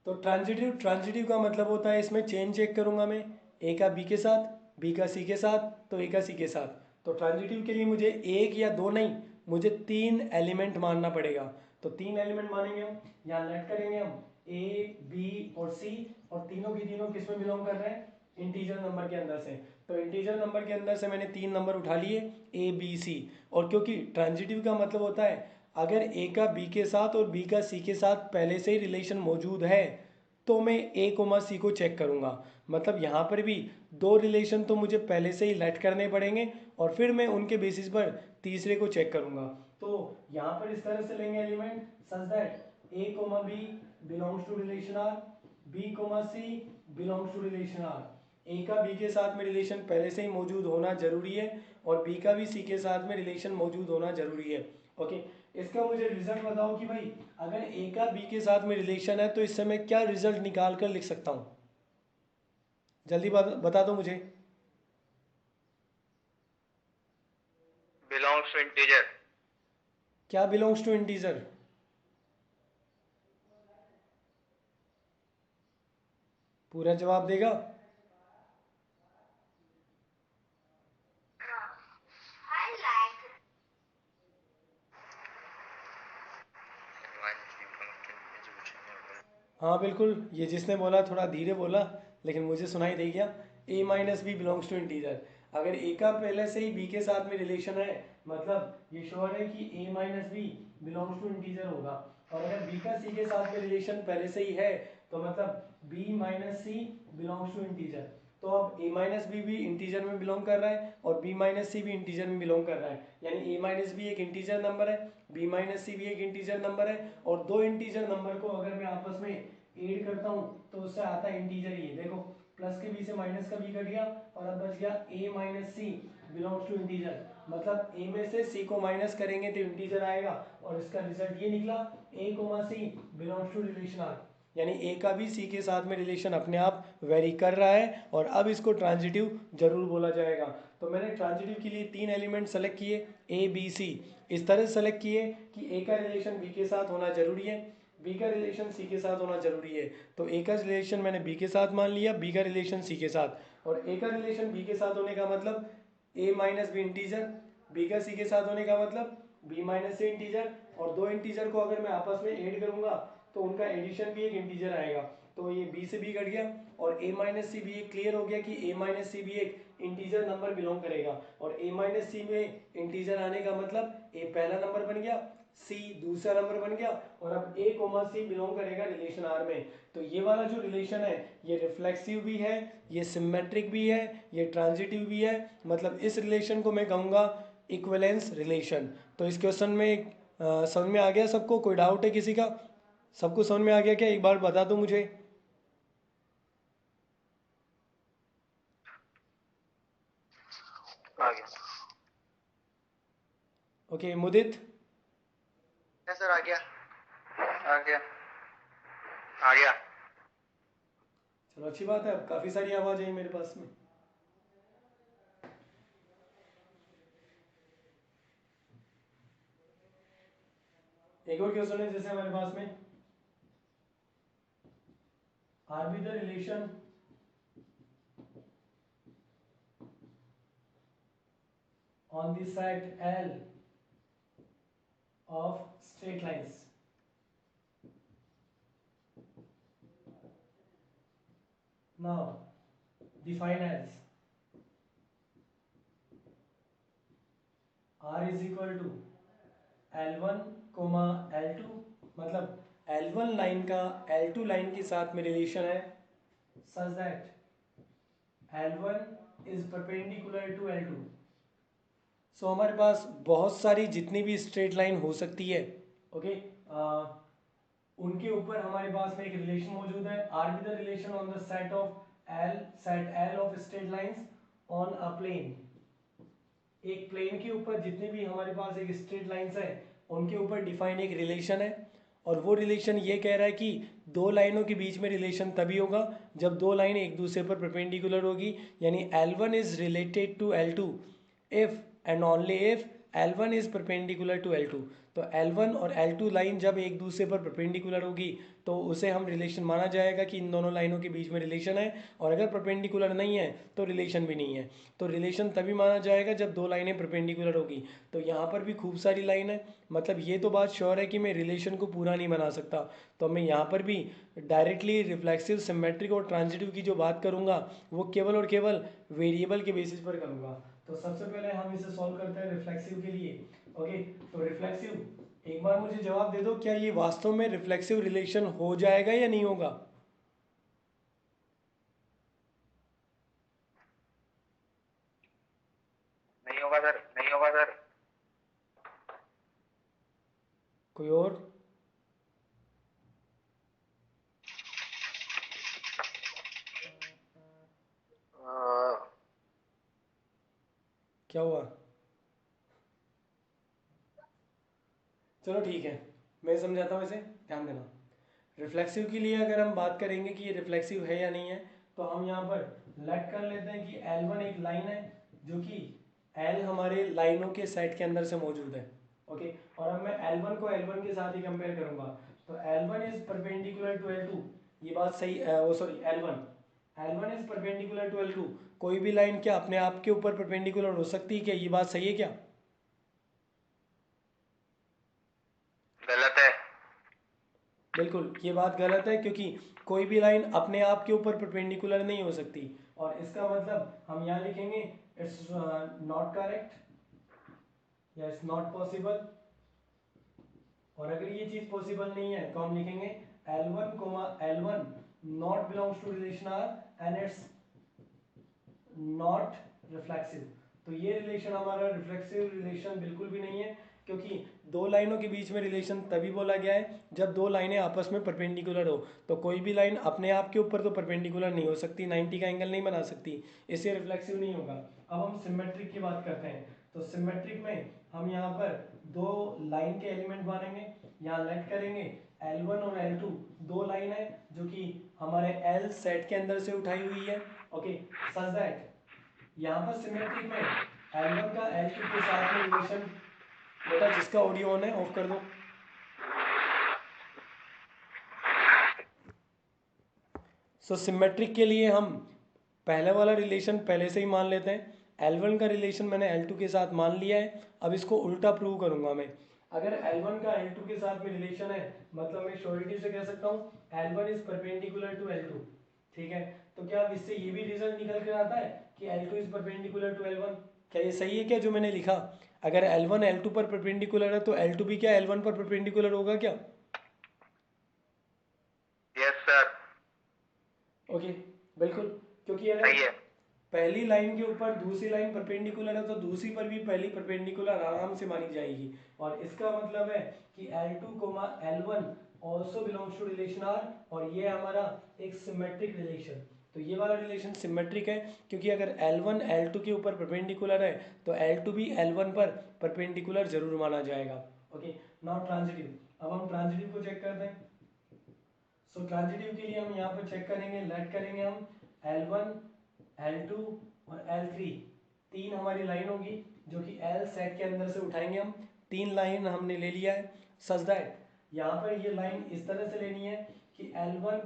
तो ट्रांजिटिव का मतलब होता है इसमें चेन चेक करूंगा मैं, ए का बी के साथ, बी का सी के साथ, तो ए का सी के साथ। तो ट्रांजिटिव के लिए मुझे एक या दो नहीं, मुझे 3 एलिमेंट मानना पड़ेगा। तो 3 एलिमेंट मानेंगे हम, यहाँ लेट करेंगे हम ए बी और सी, और तीनों की तीनों किस में बिलोंग कर रहे हैं? इंटीजर नंबर के अंदर से। तो इंटीजर नंबर के अंदर से मैंने 3 नंबर उठा लिए ए बी सी, और क्योंकि ट्रांजिटिव का मतलब होता है अगर ए का बी के साथ और बी का सी के साथ पहले से ही रिलेशन मौजूद है तो मैं ए कोमा सी को चेक करूँगा। मतलब यहाँ पर भी 2 रिलेशन तो मुझे पहले से ही लेट करने पड़ेंगे और फिर मैं उनके बेसिस पर तीसरे को चेक करूँगा। तो यहाँ पर इस तरह से लेंगे element such that A comma B belongs to relation R, B comma C belongs to relation R. A का बी के साथ में रिलेशन पहले से ही मौजूद होना जरूरी है और बी का भी सी के साथ में रिलेशन मौजूद होना जरूरी है। ओके, इसका मुझे रिजल्ट बताओ कि भाई अगर ए का बी के साथ में रिलेशन है तो इससे मैं क्या रिजल्ट निकाल कर लिख सकता हूँ, जल्दी बता दो मुझे।
Belongs to integer.
क्या बिलोंग्स टू इंटीजर? पूरा जवाब देगा? हाँ बिल्कुल, ये जिसने बोला थोड़ा धीरे बोला लेकिन मुझे सुनाई दे गया। A minus B belongs to integer. अगर ए का पहले से ही बी के साथ में रिलेशन है मतलब ये श्योर है कि A minus B belongs to integer होगा, और अगर बी का सी के साथ में रिलेशन पहले से ही है तो मतलब B minus C belongs to integer. तो अब ए माइनस बी भी इंटीजर में बिलोंग कर रहा है और बी माइनस सी भी इंटीजर में बिलोंग कर रहा है, यानी ए माइनस बी एक इंटीजर नंबर है, बी माइनस सी भी एक इंटीजर नंबर है, और दो इंटीजर नंबर को अगर मैं आपस में ऐड करता हूँ तो उससे आता है इंटीजर ही है। देखो प्लस के बी से माइनस का बी कट गया और अब बच गया A minus C belongs to integer. मतलब ए में से सी को माइनस करेंगे तो इंटीजर आएगा और इसका रिजल्ट ये निकला A comma C belongs to relation R, यानी ए का भी सी के साथ में रिलेशन अपने आप वेरी कर रहा है और अब इसको ट्रांजिटिव जरूर बोला जाएगा। तो मैंने ट्रांजिटिव के लिए 3 एलिमेंट सेलेक्ट किए ए बी सी, इस तरह सेलेक्ट किए कि ए का रिलेशन बी के साथ होना जरूरी है, बी का रिलेशन सी के साथ होना जरूरी है। तो ए का रिलेशन मैंने बी के साथ मान लिया, बी का रिलेशन सी के साथ, और ए का रिलेशन बी के साथ होने का मतलब ए माइनस बी इंटीजर, बी का सी के साथ होने का मतलब बी माइनस सी इंटीजर, और दो इंटीजर को अगर मैं आपस में ऐड करूंगा तो उनका एडिशन भी एक इंटीजर आएगा। तो ये बी से बी कट गया और ए माइनस सी भी एक क्लियर हो गया कि ए माइनस सी भी एक इंटीजर नंबर बिलोंग करेगा, और ए माइनस सी में इंटीजर आने का मतलब ए पहला नंबर बन गया, सी दूसरा नंबर बन गया, और अब ए कोमा सी बिलोंग करेगा रिलेशन आर में। तो ये वाला जो रिलेशन है ये रिफ्लेक्सिव भी है, ये सिमेट्रिक भी है, ये ट्रांजिटिव भी है। मतलब इस रिलेशन को मैं कहूँगा इक्विवेलेंस रिलेशन। तो इस क्वेश्चन में समझ में आ गया सबको? कोई डाउट है किसी का? सबको समझ में आ गया क्या? एक बार बता दो मुझे।
आ गया।
ओके मुदित?
सर आ गया। आ गया। आ गया।
चलो अच्छी बात है, अब काफ़ी सारी आवाज़ आई मेरे पास में। एक और क्वेश्चन है जैसे हमारे पास में R be the relation on the set L of straight lines. Now define as R is equal to L1, L2, मतलब L1 लाइन का L2 लाइन के साथ में रिलेशन है such that L1 is perpendicular to L2। सो हमारे पास बहुत सारी जितनी भी स्ट्रेट लाइन हो सकती है, ओके, उनके ऊपर हमारे पास में एक रिलेशन मौजूद है। R be the relation on the set L of straight lines on a plane. एक प्लेन के ऊपर जितने भी हमारे पास एक स्ट्रेट लाइंस है उनके ऊपर डिफाइन एक रिलेशन है, और वो रिलेशन ये कह रहा है कि दो लाइनों के बीच में रिलेशन तभी होगा जब दो लाइन एक दूसरे पर परपेंडिकुलर होगी, यानी L1 is related to L2 if and only if L1 is perpendicular to L2। तो L1 और L2 लाइन जब एक दूसरे पर परपेंडिकुलर होगी तो उसे हम रिलेशन माना जाएगा कि इन दोनों लाइनों के बीच में रिलेशन है, और अगर परपेंडिकुलर नहीं है तो रिलेशन भी नहीं है। तो रिलेशन तभी माना जाएगा जब दो लाइनें परपेंडिकुलर होगी। तो यहाँ पर भी खूब सारी लाइन है, मतलब ये तो बात श्योर है कि मैं रिलेशन को पूरा नहीं बना सकता। तो मैं यहाँ पर भी डायरेक्टली रिफ्लेक्सिव, सिमेट्रिक और ट्रांजिटिव की जो बात करूँगा वो केवल और केवल वेरिएबल के बेसिस पर करूँगा। तो सबसे पहले हम इसे सॉल्व करते हैं रिफ्लेक्सिव के लिए। ओके, तो रिफ्लेक्सिव, एक बार मुझे जवाब दे दो, क्या ये वास्तव में रिफ्लेक्सिव रिलेशन हो जाएगा या नहीं होगा?
नहीं होगा सर, नहीं होगा सर।
कोई और? क्या हुआ? चलो ठीक है, मैं समझाता हूँ इसे, ध्यान देना। रिफ्लेक्सिव के लिए अगर हम बात करेंगे कि ये रिफ्लेक्सिव है या नहीं है, तो हम यहाँ पर लेट कर लेते हैं कि L1 एक लाइन है जो कि L हमारे लाइनों के सेट के अंदर से मौजूद है। ओके, और अब मैं L1 को L1 के साथ ही कंपेयर करूंगा। तो L1 is perpendicular to L2, ये बात सही, sorry, L1 is perpendicular to L2। कोई भी लाइन क्या अपने आप के ऊपर परपेंडिकुलर हो सकती है क्या? ये बात सही है क्या?
गलत है।
बिल्कुल, ये बात गलत है, क्योंकि कोई भी लाइन अपने आप के ऊपर परपेंडिकुलर नहीं हो सकती। और इसका मतलब हम यहाँ लिखेंगे इट्स नॉट करेक्ट या इट्स नॉट पॉसिबल। और अगर ये चीज पॉसिबल नहीं है तो हम लिखेंगे L1, not belongs to relation R and it's not reflexive. तो ये रिलेशन हमारा रिफ्लेक्सिव रिलेशन बिल्कुल भी नहीं है, क्योंकि दो लाइनों के बीच में रिलेशन तभी बोला गया है जब दो लाइनें आपस में परपेंडिकुलर हो। तो कोई भी लाइन अपने आप के ऊपर तो परपेंडिकुलर नहीं हो सकती, 90 का एंगल नहीं बना सकती, इससे रिफ्लेक्सिव नहीं होगा। अब हम सिमेट्रिक की बात करते हैं। तो सिमेट्रिक में हम यहाँ पर दो लाइन के एलिमेंट मानेंगे, यहाँ लेट करेंगे L1 और L2 दो लाइन है जो कि हमारे L सेट के अंदर से उठाई हुई है। ओके, सच दैट यहाँ पर सिमेट्रिक में L1 का L2 के साथ में रिलेशन, बेटा जिसका ऑडियो ऑन है ऑफ कर दो। सो सिमेट्रिक के लिए हम पहले वाला रिलेशन पहले से ही मान लेते हैं। L1 का रिलेशन मैंने L2 के साथ मान लिया है, अब इसको उल्टा प्रूव करूंगा मैं। अगर L1 का L2 के साथ में रिलेशन है, मतलब मैं श्योरिटी से कह सकता हूँ L1 is perpendicular to L2। ठीक है, तो क्या अब इससे ये भी रिजल्ट निकल कर आता है कि L2 is perpendicular to L1? क्या ये सही है क्या जो मैंने लिखा? अगर L1 L2 पर परपेंडिकुलर है तो L2 भी क्या L1 पर परपेंडिकुलर होगा क्या?
Yes sir.
ओके, बिल्कुल, क्योंकि अगर
सही है।
पहली लाइन के ऊपर दूसरी लाइन परपेंडिकुलर है तो दूसरी पर भी पहली परपेंडिकुलर आराम से मानी जाएगी। और इसका मतलब है कि L2, L1 also belongs to relation R, और ये हमारा एक सिमेट्रिक रिलेशन। तो ये वाला रिलेशन सिमेट्रिक है, क्योंकि अगर L1 L2 के ऊपर परपेंडिकुलर है तो L2 भी L1 पर परपेंडिकुलर जरूर माना जाएगा। Okay, now transitive. अब हम ट्रांजिटिव को चेक करते हैं। सो ट्रांजिटिव के लिए हम यहाँ पर चेक करेंगे, लेट करेंगे हम L1, L2 और L3, तीन हमारी लाइन होगी जो कि L सेट के अंदर से उठाएंगे हम। तीन लाइन हमने ले लिया है, सच दैट यहाँ पर ये लाइन इस तरह से लेनी है कि L1,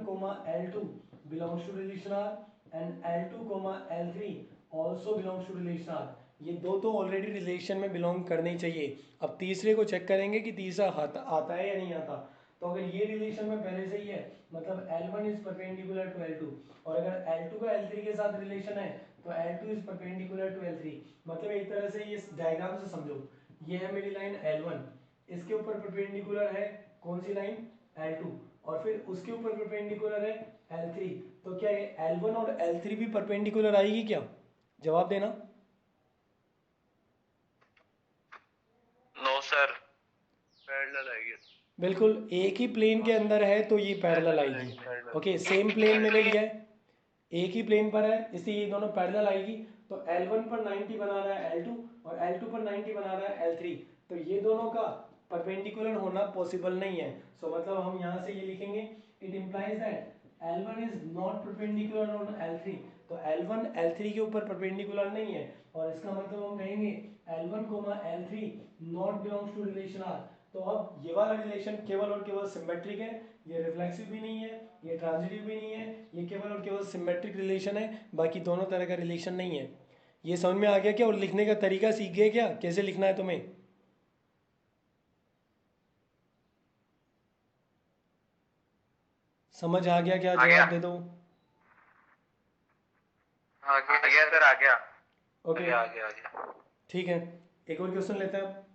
L2 belongs to relation R and L2, L3 also belongs to relation R। ये दो तो ऑलरेडी रिलेशन में बिलोंग करने ही चाहिए। अब तीसरे को चेक करेंगे कि तीसरा आता है या नहीं आता। तो अगर ये रिलेशन में पहले से ही है, मतलब L1 is perpendicular to L2, और अगर L2 का L3 के साथ रिलेशन है तो L2 is perpendicular to L3। मतलब एक तरह से ये डायग्राम से समझो, ये है मेरी लाइन L1, इसके ऊपर परपेंडिकुलर है कौन सी लाइन? L2, और फिर उसके ऊपर परपेंडिकुलर है L3। तो क्या ये L1 और L3 भी परपेंडिकुलर आएगी क्या? जवाब देना।
नो सर, पैरेलल आएगी।
बिल्कुल, एक ही प्लेन के अंदर है तो ये पैरेलल आएगी। ओके, सेम प्लेन मैंने लिया है, एक ही प्लेन पर है, इसलिए ये दोनों पैरेलल आएगी। तो L1 पर 90 बना रहा है L2 और L2 पर 90 बना रहा है L3, तो ये दोनों का परपेंडिकुलर होना पॉसिबल नहीं है। सो मतलब हम यहाँ से ये लिखेंगे, it implies that L1 is not perpendicular on L3। तो L1 L3 के ऊपर परपेंडिकुलर नहीं है, और इसका मतलब हम कहेंगे L1 comma L3 not belongs to relation R। तो अब ये वाला रिलेशन केवल और केवल सिमेट्रिक है, ये रिफ्लेक्सिव भी नहीं है, ये ट्रांजिटिव भी नहीं है, ये केवल और केवल सिमेट्रिक रिलेशन है, बाकी दोनों तरह का रिलेशन नहीं है। ये समझ में आ गया क्या? और लिखने का तरीका सीख गए क्या, कैसे लिखना है तुम्हें? समझ आ गया क्या? जवाब दे दो।
आ गया सर, आ गया।
ओके
आ गया।
ठीक है, एक और क्वेश्चन लेते हैं अब।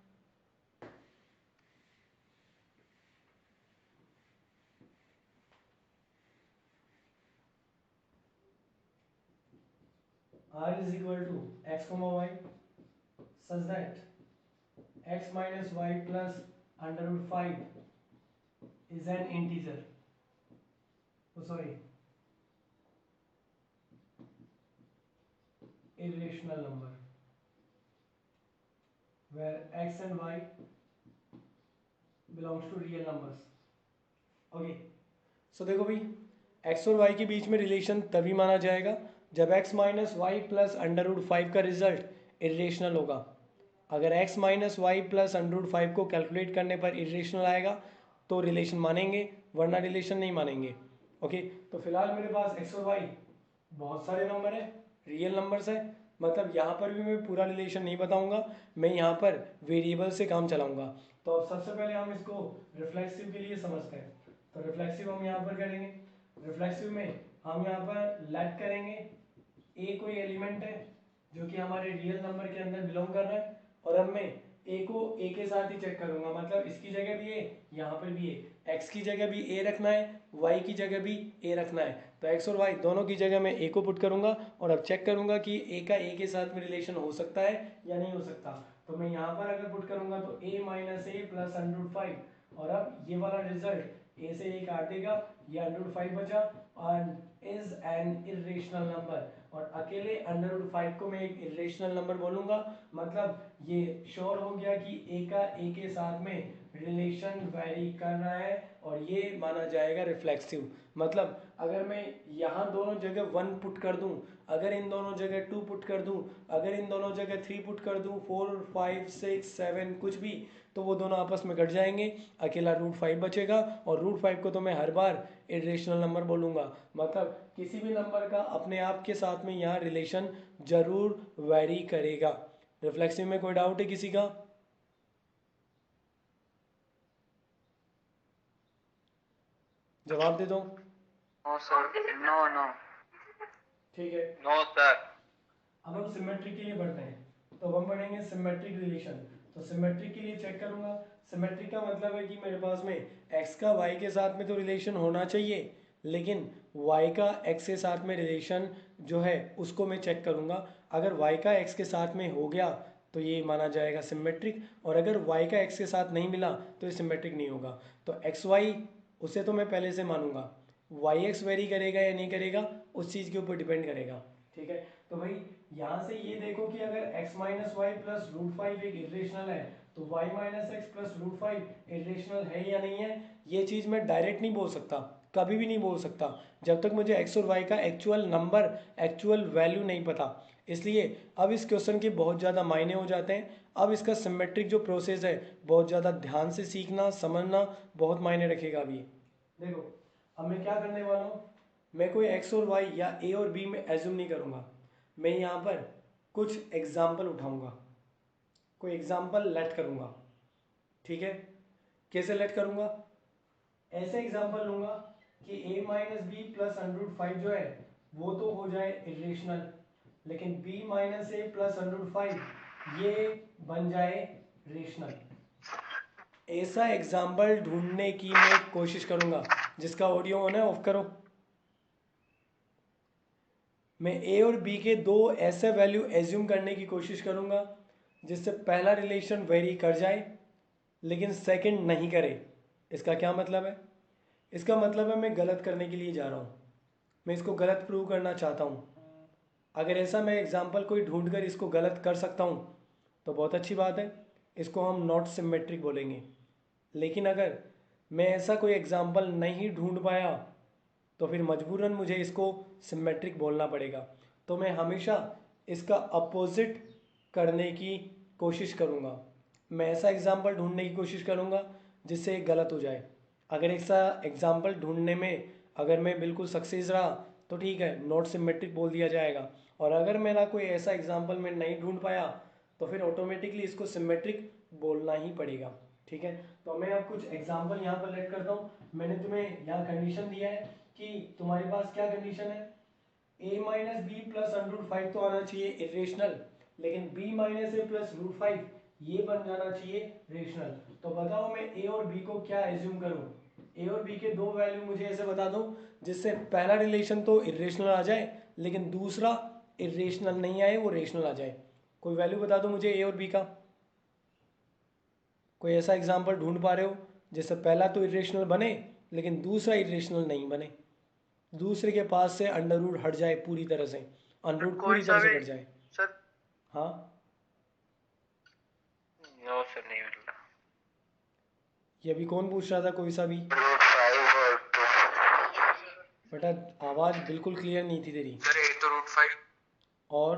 R is equal to x comma y such that x minus y plus under root 5 is an integer. Oh, sorry, irrational number where x and y belongs to real numbers. Okay, so देखो भाई, x और y के बीच में relation तभी माना जाएगा जब x minus y plus under root 5 का रिजल्ट इरेशनल होगा। अगर x minus y plus under root 5 को कैलकुलेट करने पर इरेशनल आएगा तो रिलेशन मानेंगे, वरना रिलेशन नहीं मानेंगे। ओके, तो फिलहाल मेरे पास x और y बहुत सारे नंबर है, रियल नंबर्स है, मतलब यहाँ पर भी मैं पूरा रिलेशन नहीं बताऊंगा, मैं यहाँ पर वेरिएबल से काम चलाऊंगा। तो अब सबसे पहले हम इसको रिफ्लेक्सिव के लिए समझते हैं। तो रिफ्लेक्सिव हम यहाँ पर करेंगे। रिफ्लेक्सिव में हम यहाँ पर लेट करेंगे ए कोई एलिमेंट है जो कि हमारे रियल नंबर के अंदर बिलोंग कर रहा है, और अब मैं ए को ए के साथ ही चेक करूंगा, मतलब इसकी जगह भी ए, यहाँ पर भी ए, एक्स की जगह भी ए रखना है, वाई की जगह भी ए रखना है। तो एक्स और वाई दोनों की जगह मैं ए को पुट करूंगा और अब चेक करूंगा कि ए का ए के साथ में रिलेशन हो सकता है या नहीं हो सकता। तो मैं यहाँ पर अगर पुट करूंगा तो ए minus A plus under root 5, और अब ये वाला रिजल्ट ए से ए काट देगा, ये अंडर रूट 5 बचा और इज एन इरेशनल नंबर, और अकेले अंडर रूट 5 को मैं एक इरेशनल नंबर बोलूंगा। मतलब ये श्योर हो गया कि ए का ए के साथ में रिलेशन वेरी कर रहा है और ये माना जाएगा रिफ्लेक्सिव। मतलब अगर मैं यहाँ दोनों जगह 1 पुट कर दूं, अगर इन दोनों जगह 2 पुट कर दूं, अगर इन दोनों जगह 3 पुट कर दूं, 4 5 6 7 कुछ भी, तो वो दोनों आपस में कट जाएंगे, अकेला रूट 5 बचेगा, और रूट 5 को तो मैं हर बार इरेशनल नंबर बोलूँगा। मतलब किसी भी नंबर का अपने आप के साथ में यहाँ रिलेशन जरूर वेरी करेगा। रिफ्लेक्सिव में कोई डाउट है किसी का? जवाब दे दो।
No sir, no.
ठीक है,
नो सर।
अब हम सिमेट्रिक के लिए बढ़ते हैं। तो अब हम पढ़ेंगे सिमेट्रिक रिलेशन। तो सिमेट्रिक के लिए चेक करूंगा। सिमेट्रिक का मतलब है कि मेरे पास में x का y के साथ में तो रिलेशन होना चाहिए, लेकिन y का x के साथ में रिलेशन जो है उसको मैं चेक करूंगा। अगर y का x के साथ में हो गया तो ये माना जाएगा सिमेट्रिक, और अगर y का x के साथ नहीं मिला तो ये सिमेट्रिक नहीं होगा। तो एक्स वाई उसे तो मैं पहले से मानूंगा, वाई एक्स वेरी करेगा या नहीं करेगा उस चीज़ के ऊपर डिपेंड करेगा। ठीक है, तो भाई यहाँ से ये देखो कि अगर x minus y plus root 5 एक इरेशनल है तो y minus x plus root 5 irrational है या नहीं है, ये चीज़ मैं डायरेक्ट नहीं बोल सकता, कभी भी नहीं बोल सकता जब तक मुझे x और y का एक्चुअल नंबर, एक्चुअल वैल्यू नहीं पता। इसलिए अब इस क्वेश्चन के बहुत ज़्यादा मायने हो जाते हैं। अब इसका सिमेट्रिक जो प्रोसेस है बहुत ज़्यादा ध्यान से सीखना समझना बहुत मायने रखेगा। अभी देखो, अब मैं क्या करने वाला हूँ, मैं कोई x और y या a और b में एज्यूम नहीं करूँगा, मैं यहाँ पर कुछ एग्जाम्पल उठाऊँगा, कोई एग्जाम्पल लेट करूँगा। ठीक है, कैसे लेट करूँगा? ऐसे एग्जाम्पल लूँगा कि a minus B plus under root 5 जो है वो तो हो जाए इरेशनल, लेकिन b minus A plus under root 5 ये बन जाए रेशनल। ऐसा एग्जाम्पल ढूंढने की मैं कोशिश करूंगा। जिसका ऑडियो ऑन है ऑफ करो। मैं ए और बी के दो ऐसे वैल्यू एज्यूम करने की कोशिश करूंगा जिससे पहला रिलेशन वेरी कर जाए लेकिन सेकंड नहीं करे। इसका क्या मतलब है? इसका मतलब है मैं गलत करने के लिए जा रहा हूँ, मैं इसको गलत प्रूव करना चाहता हूँ। अगर ऐसा मैं एग्जाम्पल कोई ढूंढ कर इसको गलत कर सकता हूँ तो बहुत अच्छी बात है, इसको हम नॉट सिमेट्रिक बोलेंगे। लेकिन अगर मैं ऐसा कोई एग्जाम्पल नहीं ढूंढ पाया तो फिर मजबूरन मुझे इसको सिमेट्रिक बोलना पड़ेगा। तो मैं हमेशा इसका अपोजिट करने की कोशिश करूँगा, मैं ऐसा एग्जाम्पल ढूंढने की कोशिश करूँगा जिससे गलत हो जाए। अगर ऐसा एग्जाम्पल ढूंढने में अगर मैं बिल्कुल सक्सेस रहा तो ठीक है, नॉट सिमेट्रिक बोल दिया जाएगा। और अगर मेरा कोई ऐसा एग्जाम्पल मैं नहीं ढूंढ पाया तो फिर ऑटोमेटिकली इसको सिमेट्रिक बोलना ही पड़ेगा। ठीक है, तो मैं अब कुछ एग्जाम्पल यहाँ पर लेट करता हूँ। मैंने तुम्हें यहाँ कंडीशन दिया है कि तुम्हारे पास क्या कंडीशन है, a minus B plus under 5 तो आना चाहिए इरेशनल, लेकिन b minus A plus root 5 ये बन जाना चाहिए रेशनल। तो बताओ मैं a और b को क्या एज्यूम करूं, a और b के दो वैल्यू मुझे ऐसे बता दो जिससे पहला रिलेशन तो इरेशनल आ जाए लेकिन दूसरा इरेशनल नहीं आए, वो रेशनल आ जाए। कोई वैल्यू बता दो मुझे a और b का, कोई ऐसा एग्जाम्पल ढूंढ पा रहे हो जिससे पहला तो इरेशनल बने लेकिन दूसरा इरेशनल नहीं बने, दूसरे के पास से अंडर रूट हट जाए पूरी तरह से, अंडर रूट पूरी तरह से कट जाए।
सर
हाँ
नो सर, नहीं मिल रहा।
ये अभी कौन पूछ रहा था, कोई सा भी?
रूट 5 और 2।
बेटा आवाज़ बिल्कुल क्लियर नहीं थी तेरी।
सर ए तो रूट 5
और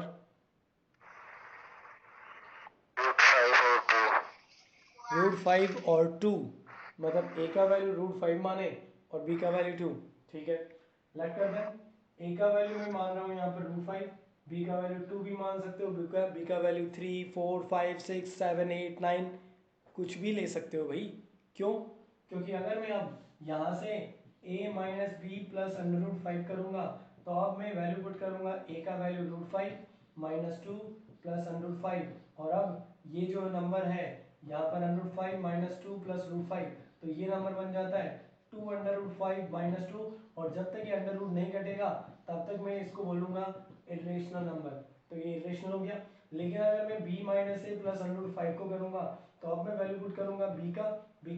रूट 5 और 2।
रूट 5 और 2 मतलब a का वैल्यू रूट 5 माने और b का वैल्यू 2। ठीक है, लग कर दें a का वैल्यू मैं मान रहा हूँ यहाँ पर रूट 5, b का वैल्यू 2 भी मान सकते हो, b का वैल्यू 3 4 5 6 7 8 9 कुछ भी ले सकते हो भाई। क्यों? क्योंकि अगर मैं अब यहाँ से a minus B plus under root 5 करूँगा तो अब मैं वैल्यू पुट करूँगा a का value root 5 minus 2 plus under root 5, और अब ये जो नंबर है यहाँ पर under root 5 minus 2 plus root 5, तो ये नंबर बन जाता है 2 अंडर रूट 5 माइनस 2, और जब तक ये अंडर रूट नहीं कटेगा तब तक मैं इसको बोलूँगा इरेशनल नंबर, तो ये इरेशनल हो गया। लेकिन अगर मैं b minus A plus under root 5 को करूँगा तो अब मैं वैल्यू पुट करूँगा b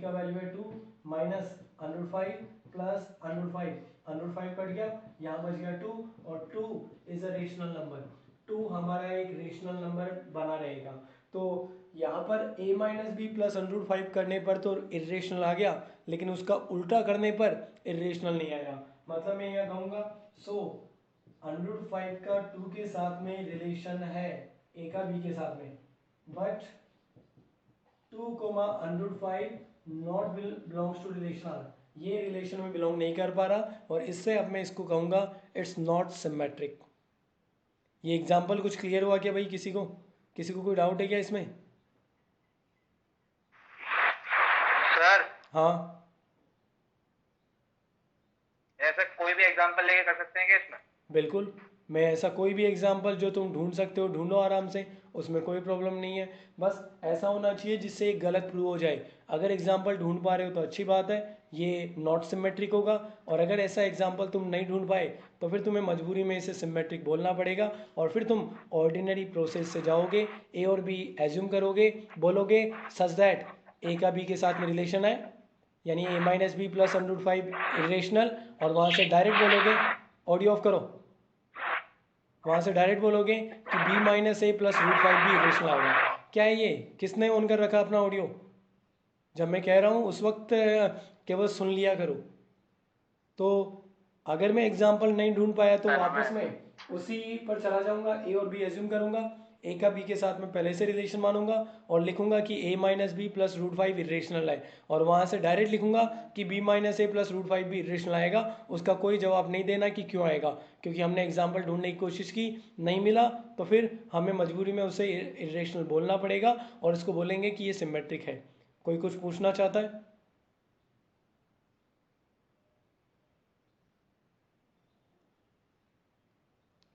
का वैल्यू है 2 minus under root 5 plus under root 5, under root 5 cut गया, यहाँ बच गया 2, और 2 इज अ रेशनल नंबर, 2 हमारा एक रेशनल नंबर बना रहेगा। तो यहाँ पर a minus B plus under root 5 करने पर तो इरेशनल आ गया, लेकिन उसका उल्टा करने पर इरेशनल नहीं आया। मतलब मैं यहाँ कहूँगा सो अंडर रूट 5 का 2 के साथ में रिलेशन है a का b के साथ में, but 2 comma under root 5 not belongs to relation, ये रिलेशन में बिलोंग नहीं कर पा रहा, और इससे अब मैं इसको कहूँगा इट्स नॉट सिमेट्रिक। ये एग्जाम्पल कुछ क्लियर हुआ क्या भाई? किसी को कोई डाउट है क्या इसमें?
सर
हाँ
ऐसा कोई भी एग्जांपल लेके कर सकते हैं क्या इसमें?
बिल्कुल, मैं ऐसा कोई भी एग्जाम्पल जो तुम ढूंढ सकते हो ढूंढो आराम से, उसमें कोई प्रॉब्लम नहीं है। बस ऐसा होना चाहिए जिससे एक गलत प्रूव हो जाए। अगर एग्जाम्पल ढूंढ पा रहे हो तो अच्छी बात है, ये नॉट सिमेट्रिक होगा, और अगर ऐसा एग्जाम्पल तुम नहीं ढूंढ पाए तो फिर तुम्हें मजबूरी में इसे सिमेट्रिक बोलना पड़ेगा, और फिर तुम ऑर्डिनरी प्रोसेस से जाओगे, ए और बी एज्यूम करोगे, बोलोगे सच दैट ए का बी के साथ में रिलेशन है, यानी A minus B plus under root 5 irrational, और वहाँ से डायरेक्ट बोलोगे, ऑडियो ऑफ करो, वहां से डायरेक्ट बोलोगे कि b minus A plus root 5 भी इक्वेशन आएगा। क्या है ये? किसने ऑन कर रखा अपना ऑडियो? जब मैं कह रहा हूँ उस वक्त केवल सुन लिया करो। तो अगर मैं एग्जाम्पल नहीं ढूंढ पाया तो वापस मैं उसी पर चला जाऊंगा, ए और बी एज्यूम करूंगा, ए का बी के साथ में पहले से रिलेशन मानूंगा और लिखूंगा कि A minus B plus root 5 irrational है, और वहां से डायरेक्ट लिखूंगा कि b minus A plus root 5 भी इरेशनल आएगा। उसका कोई जवाब नहीं देना कि क्यों आएगा, क्योंकि हमने एग्जाम्पल ढूंढने की कोशिश की, नहीं मिला, तो फिर हमें मजबूरी में उसे इरेशनल बोलना पड़ेगा और इसको बोलेंगे कि ये सिमेट्रिक है। कोई कुछ पूछना चाहता है?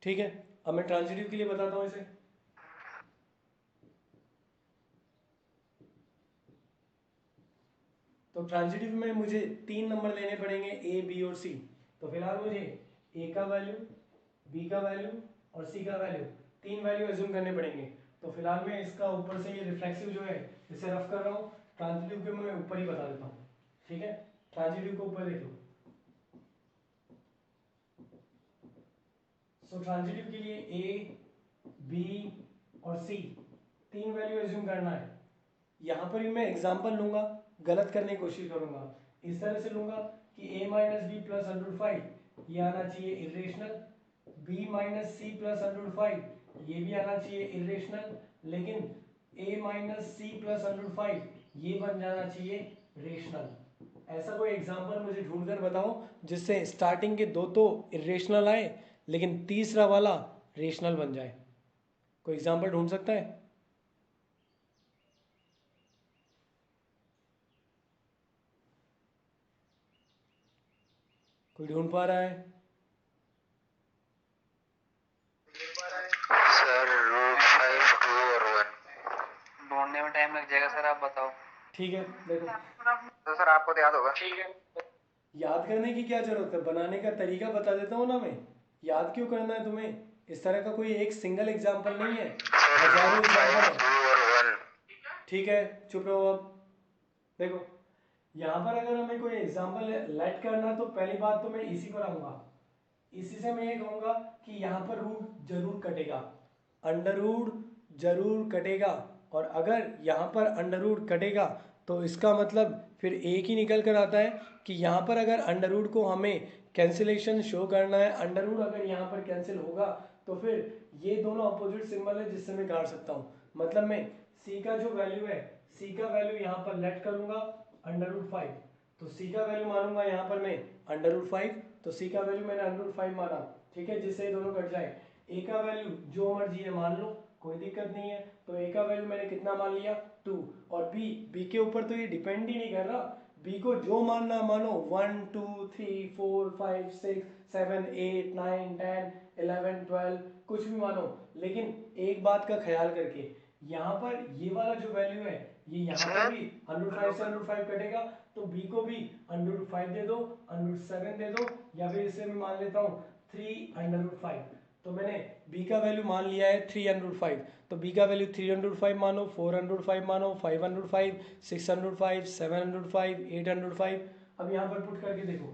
ठीक है, अब मैं ट्रांजिटिव के लिए बताता हूँ इसे। तो ट्रांजिटिव में मुझे 3 नंबर लेने पड़ेंगे, ए बी और सी। तो फिलहाल मुझे ए का वैल्यू, बी का वैल्यू और सी का वैल्यू, 3 वैल्यू एज्यूम करने पड़ेंगे। तो फिलहाल मैं इसका ऊपर से ये रिफ्लेक्सिव जो है इसे रफ कर रहा हूँ, ट्रांजिटिव के मैं ऊपर ही बता देता हूँ। ठीक है, ट्रांजिटिव को ऊपर देख लो। सो ट्रांजिटिव के लिए ए बी और सी 3 वैल्यू एज्यूम करना है। यहाँ पर भी मैं एग्जाम्पल लूंगा, गलत करने की कोशिश करूंगा, इस तरह से लूंगा कि a minus B plus under root 5 ये आना चाहिए irrational, b minus C plus under root 5 ये भी आना चाहिए इरेशनल, लेकिन a minus C plus under 5 ये बन जाना चाहिए रेशनल। ऐसा कोई एग्जांपल मुझे ढूंढ कर बताओ जिससे स्टार्टिंग के दो तो इरेशनल आए लेकिन तीसरा वाला रेशनल बन जाए। कोई एग्जांपल ढूंढ सकता है? कोई ढूंढ पा रहा है?
सर रूट 5 2 और 1 ढूंढने में टाइम लग जाएगा सर, आप बताओ।
ठीक है, देखो
तो सर आपको तो याद होगा। ठीक है,
याद करने की क्या जरूरत है, बनाने का तरीका बता देता हूँ ना मैं। याद क्यों करना है तुम्हें? इस तरह का कोई एक सिंगल एग्जांपल नहीं है, हजारों एग्जांपल है। ठीक है, चुप रहो अब। देखो यहाँ पर अगर हमें कोई एग्जांपल लेट करना तो पहली बात तो मैं इसी पर आऊंगा। इसी से मैं ये कहूंगा कि यहाँ पर रूट जरूर कटेगा, अंडर रूट जरूर कटेगा। और अगर यहाँ पर अंडर रूट कटेगा तो इसका मतलब फिर एक ही निकल कर आता है कि यहाँ पर अगर अंडर रूट को हमें कैंसिलेशन शो करना है, अंडर रूट अगर यहाँ पर कैंसिल होगा तो फिर ये दोनों अपोजिट सिंबल है जिससे मैं काट सकता हूँ। मतलब मैं सी का जो वैल्यू है, सी का वैल्यू यहाँ पर लेट करूंगा अंडर रूट 5, तो सी का वैल्यू मानूंगा यहाँ पर मैं अंडर रूट 5, तो सी का वैल्यू मैंने अंडर रूट 5 माना। ठीक है, जिससे ये दोनों कट जाए। ए का वैल्यू जो मर्जी है मान लो, कोई दिक्कत नहीं है। तो ए का वैल्यू मैंने कितना मान लिया 2, और बी के ऊपर तो ये डिपेंड ही नहीं कर रहा, बी को जो मानना मानो 1 2 3 4 5 6 7 8 9 10 11 12 कुछ भी मानो, लेकिन एक बात का ख्याल करके यहाँ पर ये वाला जो वैल्यू है ये यहाँ पर भी अंडर 5 से अंडर 5 कटेगा, तो बी को भी अंडर 5 दे दो, अंडर 7 दे दो, या फिर इसे मैं मान लेता हूँ 3 अंडर 5। तो मैंने b का वैल्यू मान लिया है 305, तो b का वैल्यू 305 मानो, 405 मानो, 505, 605, 705, 805। अब यहाँ पर पुट करके देखो,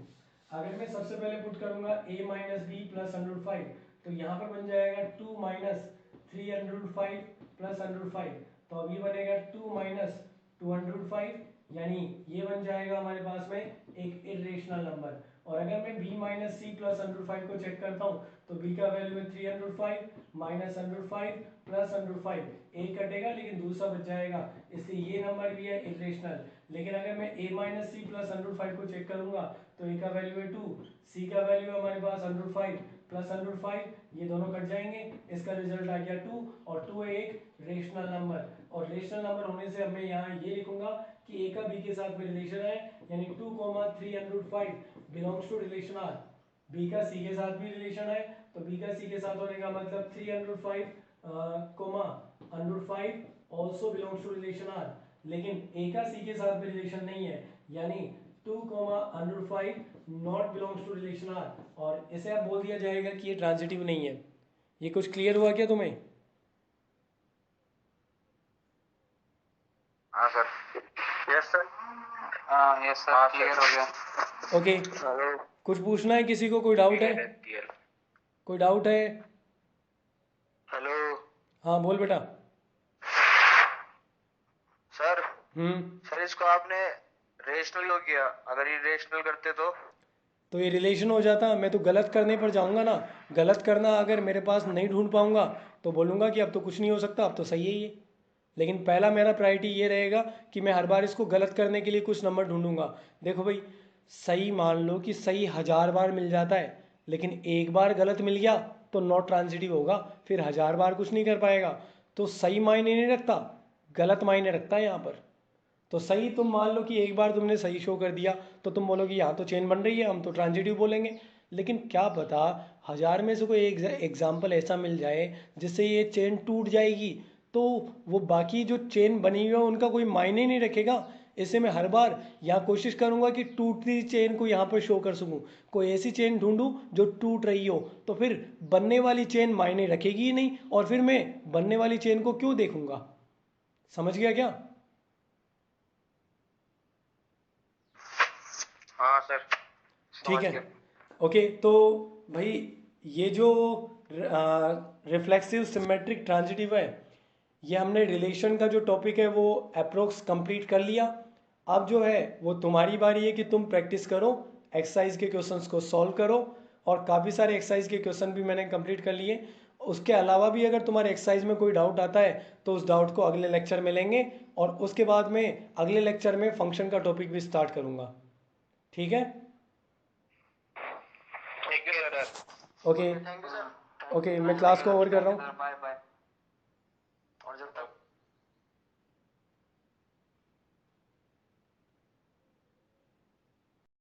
अगर मैं सबसे पहले पुट करूंगा a माइनस बी प्लस 105, तो यहाँ पर बन जाएगा 2 माइनस 305 प्लस 105, तो अब ये बनेगा 2 माइनस 205, यानी ये बन जाएगा हमारे पास में एक इरेशनल नंबर। और अगर मैं b माइनस सी प्लस 105 को चेक करता हूँ तो b का वैल्यू है 305 माइनस 105 प्लस 105, एक कटेगा लेकिन दूसरा बच जाएगा, इसलिए ये नंबर भी है इरेशनल। लेकिन अगर मैं a माइनस सी प्लस 105 को चेक करूंगा तो a का वैल्यू है 2, c का वैल्यू है हमारे पास 105 प्लस 105, ये दोनों कट जाएंगे, इसका रिजल्ट आ गया 2, और 2 एक रेशनल नंबर। और रेशनल नंबर होने से अब मैं यहाँ ये लिखूंगा कि a का b के साथ में रिलेशन है, यानी 2,305 belongs to relation R. b का c के साथ भी रिलेशन है, तो b का c के साथ होने का मतलब 305 under 5 also belongs to relation R. लेकिन a का c के साथ भी रिलेशन नहीं है, यानी 2 under 5 not belongs to relation R, और इसे अब बोल दिया जाएगा कि ये ट्रांजिटिव नहीं है। ये कुछ क्लियर हुआ क्या तुम्हें?
हाँ सर। Yes sir. हाँ यस सर, क्लियर हो गया।
ओके, कुछ पूछना है किसी को? कोई डाउट है? कोई डाउट है?
हेलो।
हाँ बोल बेटा।
सर सर इसको आपने रेशनल क्यों किया? अगर ये रेशनल करते तो
ये रिलेशन हो जाता। मैं तो गलत करने पर जाऊंगा ना, गलत करना अगर मेरे पास नहीं ढूंढ पाऊंगा तो बोलूंगा कि अब तो कुछ नहीं हो सकता, अब तो सही है ये। लेकिन पहला मेरा प्रायोरिटी ये रहेगा कि मैं हर बार इसको गलत करने के लिए कुछ नंबर ढूंढूंगा। देखो भाई, सही मान लो कि सही 1000 बार मिल जाता है, लेकिन एक बार गलत मिल गया तो नॉट ट्रांजिटिव होगा, फिर 1000 बार कुछ नहीं कर पाएगा। तो सही मायने नहीं रखता, गलत मायने रखता है यहाँ पर। तो सही तुम मान लो कि एक बार तुमने सही शो कर दिया तो तुम बोलोगे यहाँ तो चेन बन रही है, हम तो ट्रांजिटिव बोलेंगे। लेकिन क्या पता 1000 में से कोई एक एग्जाम्पल ऐसा मिल जाए जिससे ये चेन टूट जाएगी, तो वो बाकी जो चेन बनी हुई है उनका कोई मायने नहीं रखेगा। इससे मैं हर बार यहाँ कोशिश करूँगा कि टूटती चेन को यहाँ पर शो कर सकूँ, कोई ऐसी चेन ढूंढूँ जो टूट रही हो, तो फिर बनने वाली चेन मायने रखेगी ही नहीं, और फिर मैं बनने वाली चेन को क्यों देखूंगा। समझ गया क्या?
हाँ सर।
ठीक है, ओके। तो भाई ये जो रिफ्लेक्सिव सिमेट्रिक ट्रांजिटिव है, ये हमने रिलेशन का जो टॉपिक है वो अप्रोक्स कंप्लीट कर लिया। अब जो है वो तुम्हारी बारी है कि तुम प्रैक्टिस करो, एक्सरसाइज के क्वेश्चंस को सॉल्व करो, और काफ़ी सारे एक्सरसाइज के क्वेश्चन भी मैंने कंप्लीट कर लिए। उसके अलावा भी अगर तुम्हारे एक्सरसाइज में कोई डाउट आता है तो उस डाउट को अगले लेक्चर में लेंगे, और उसके बाद में अगले लेक्चर में फंक्शन का टॉपिक भी स्टार्ट करूँगा। ठीक है,
thank you sir.
Okay
thank you sir.
Okay, मैं क्लास को ओवर कर रहा हूँ।
Bye bye.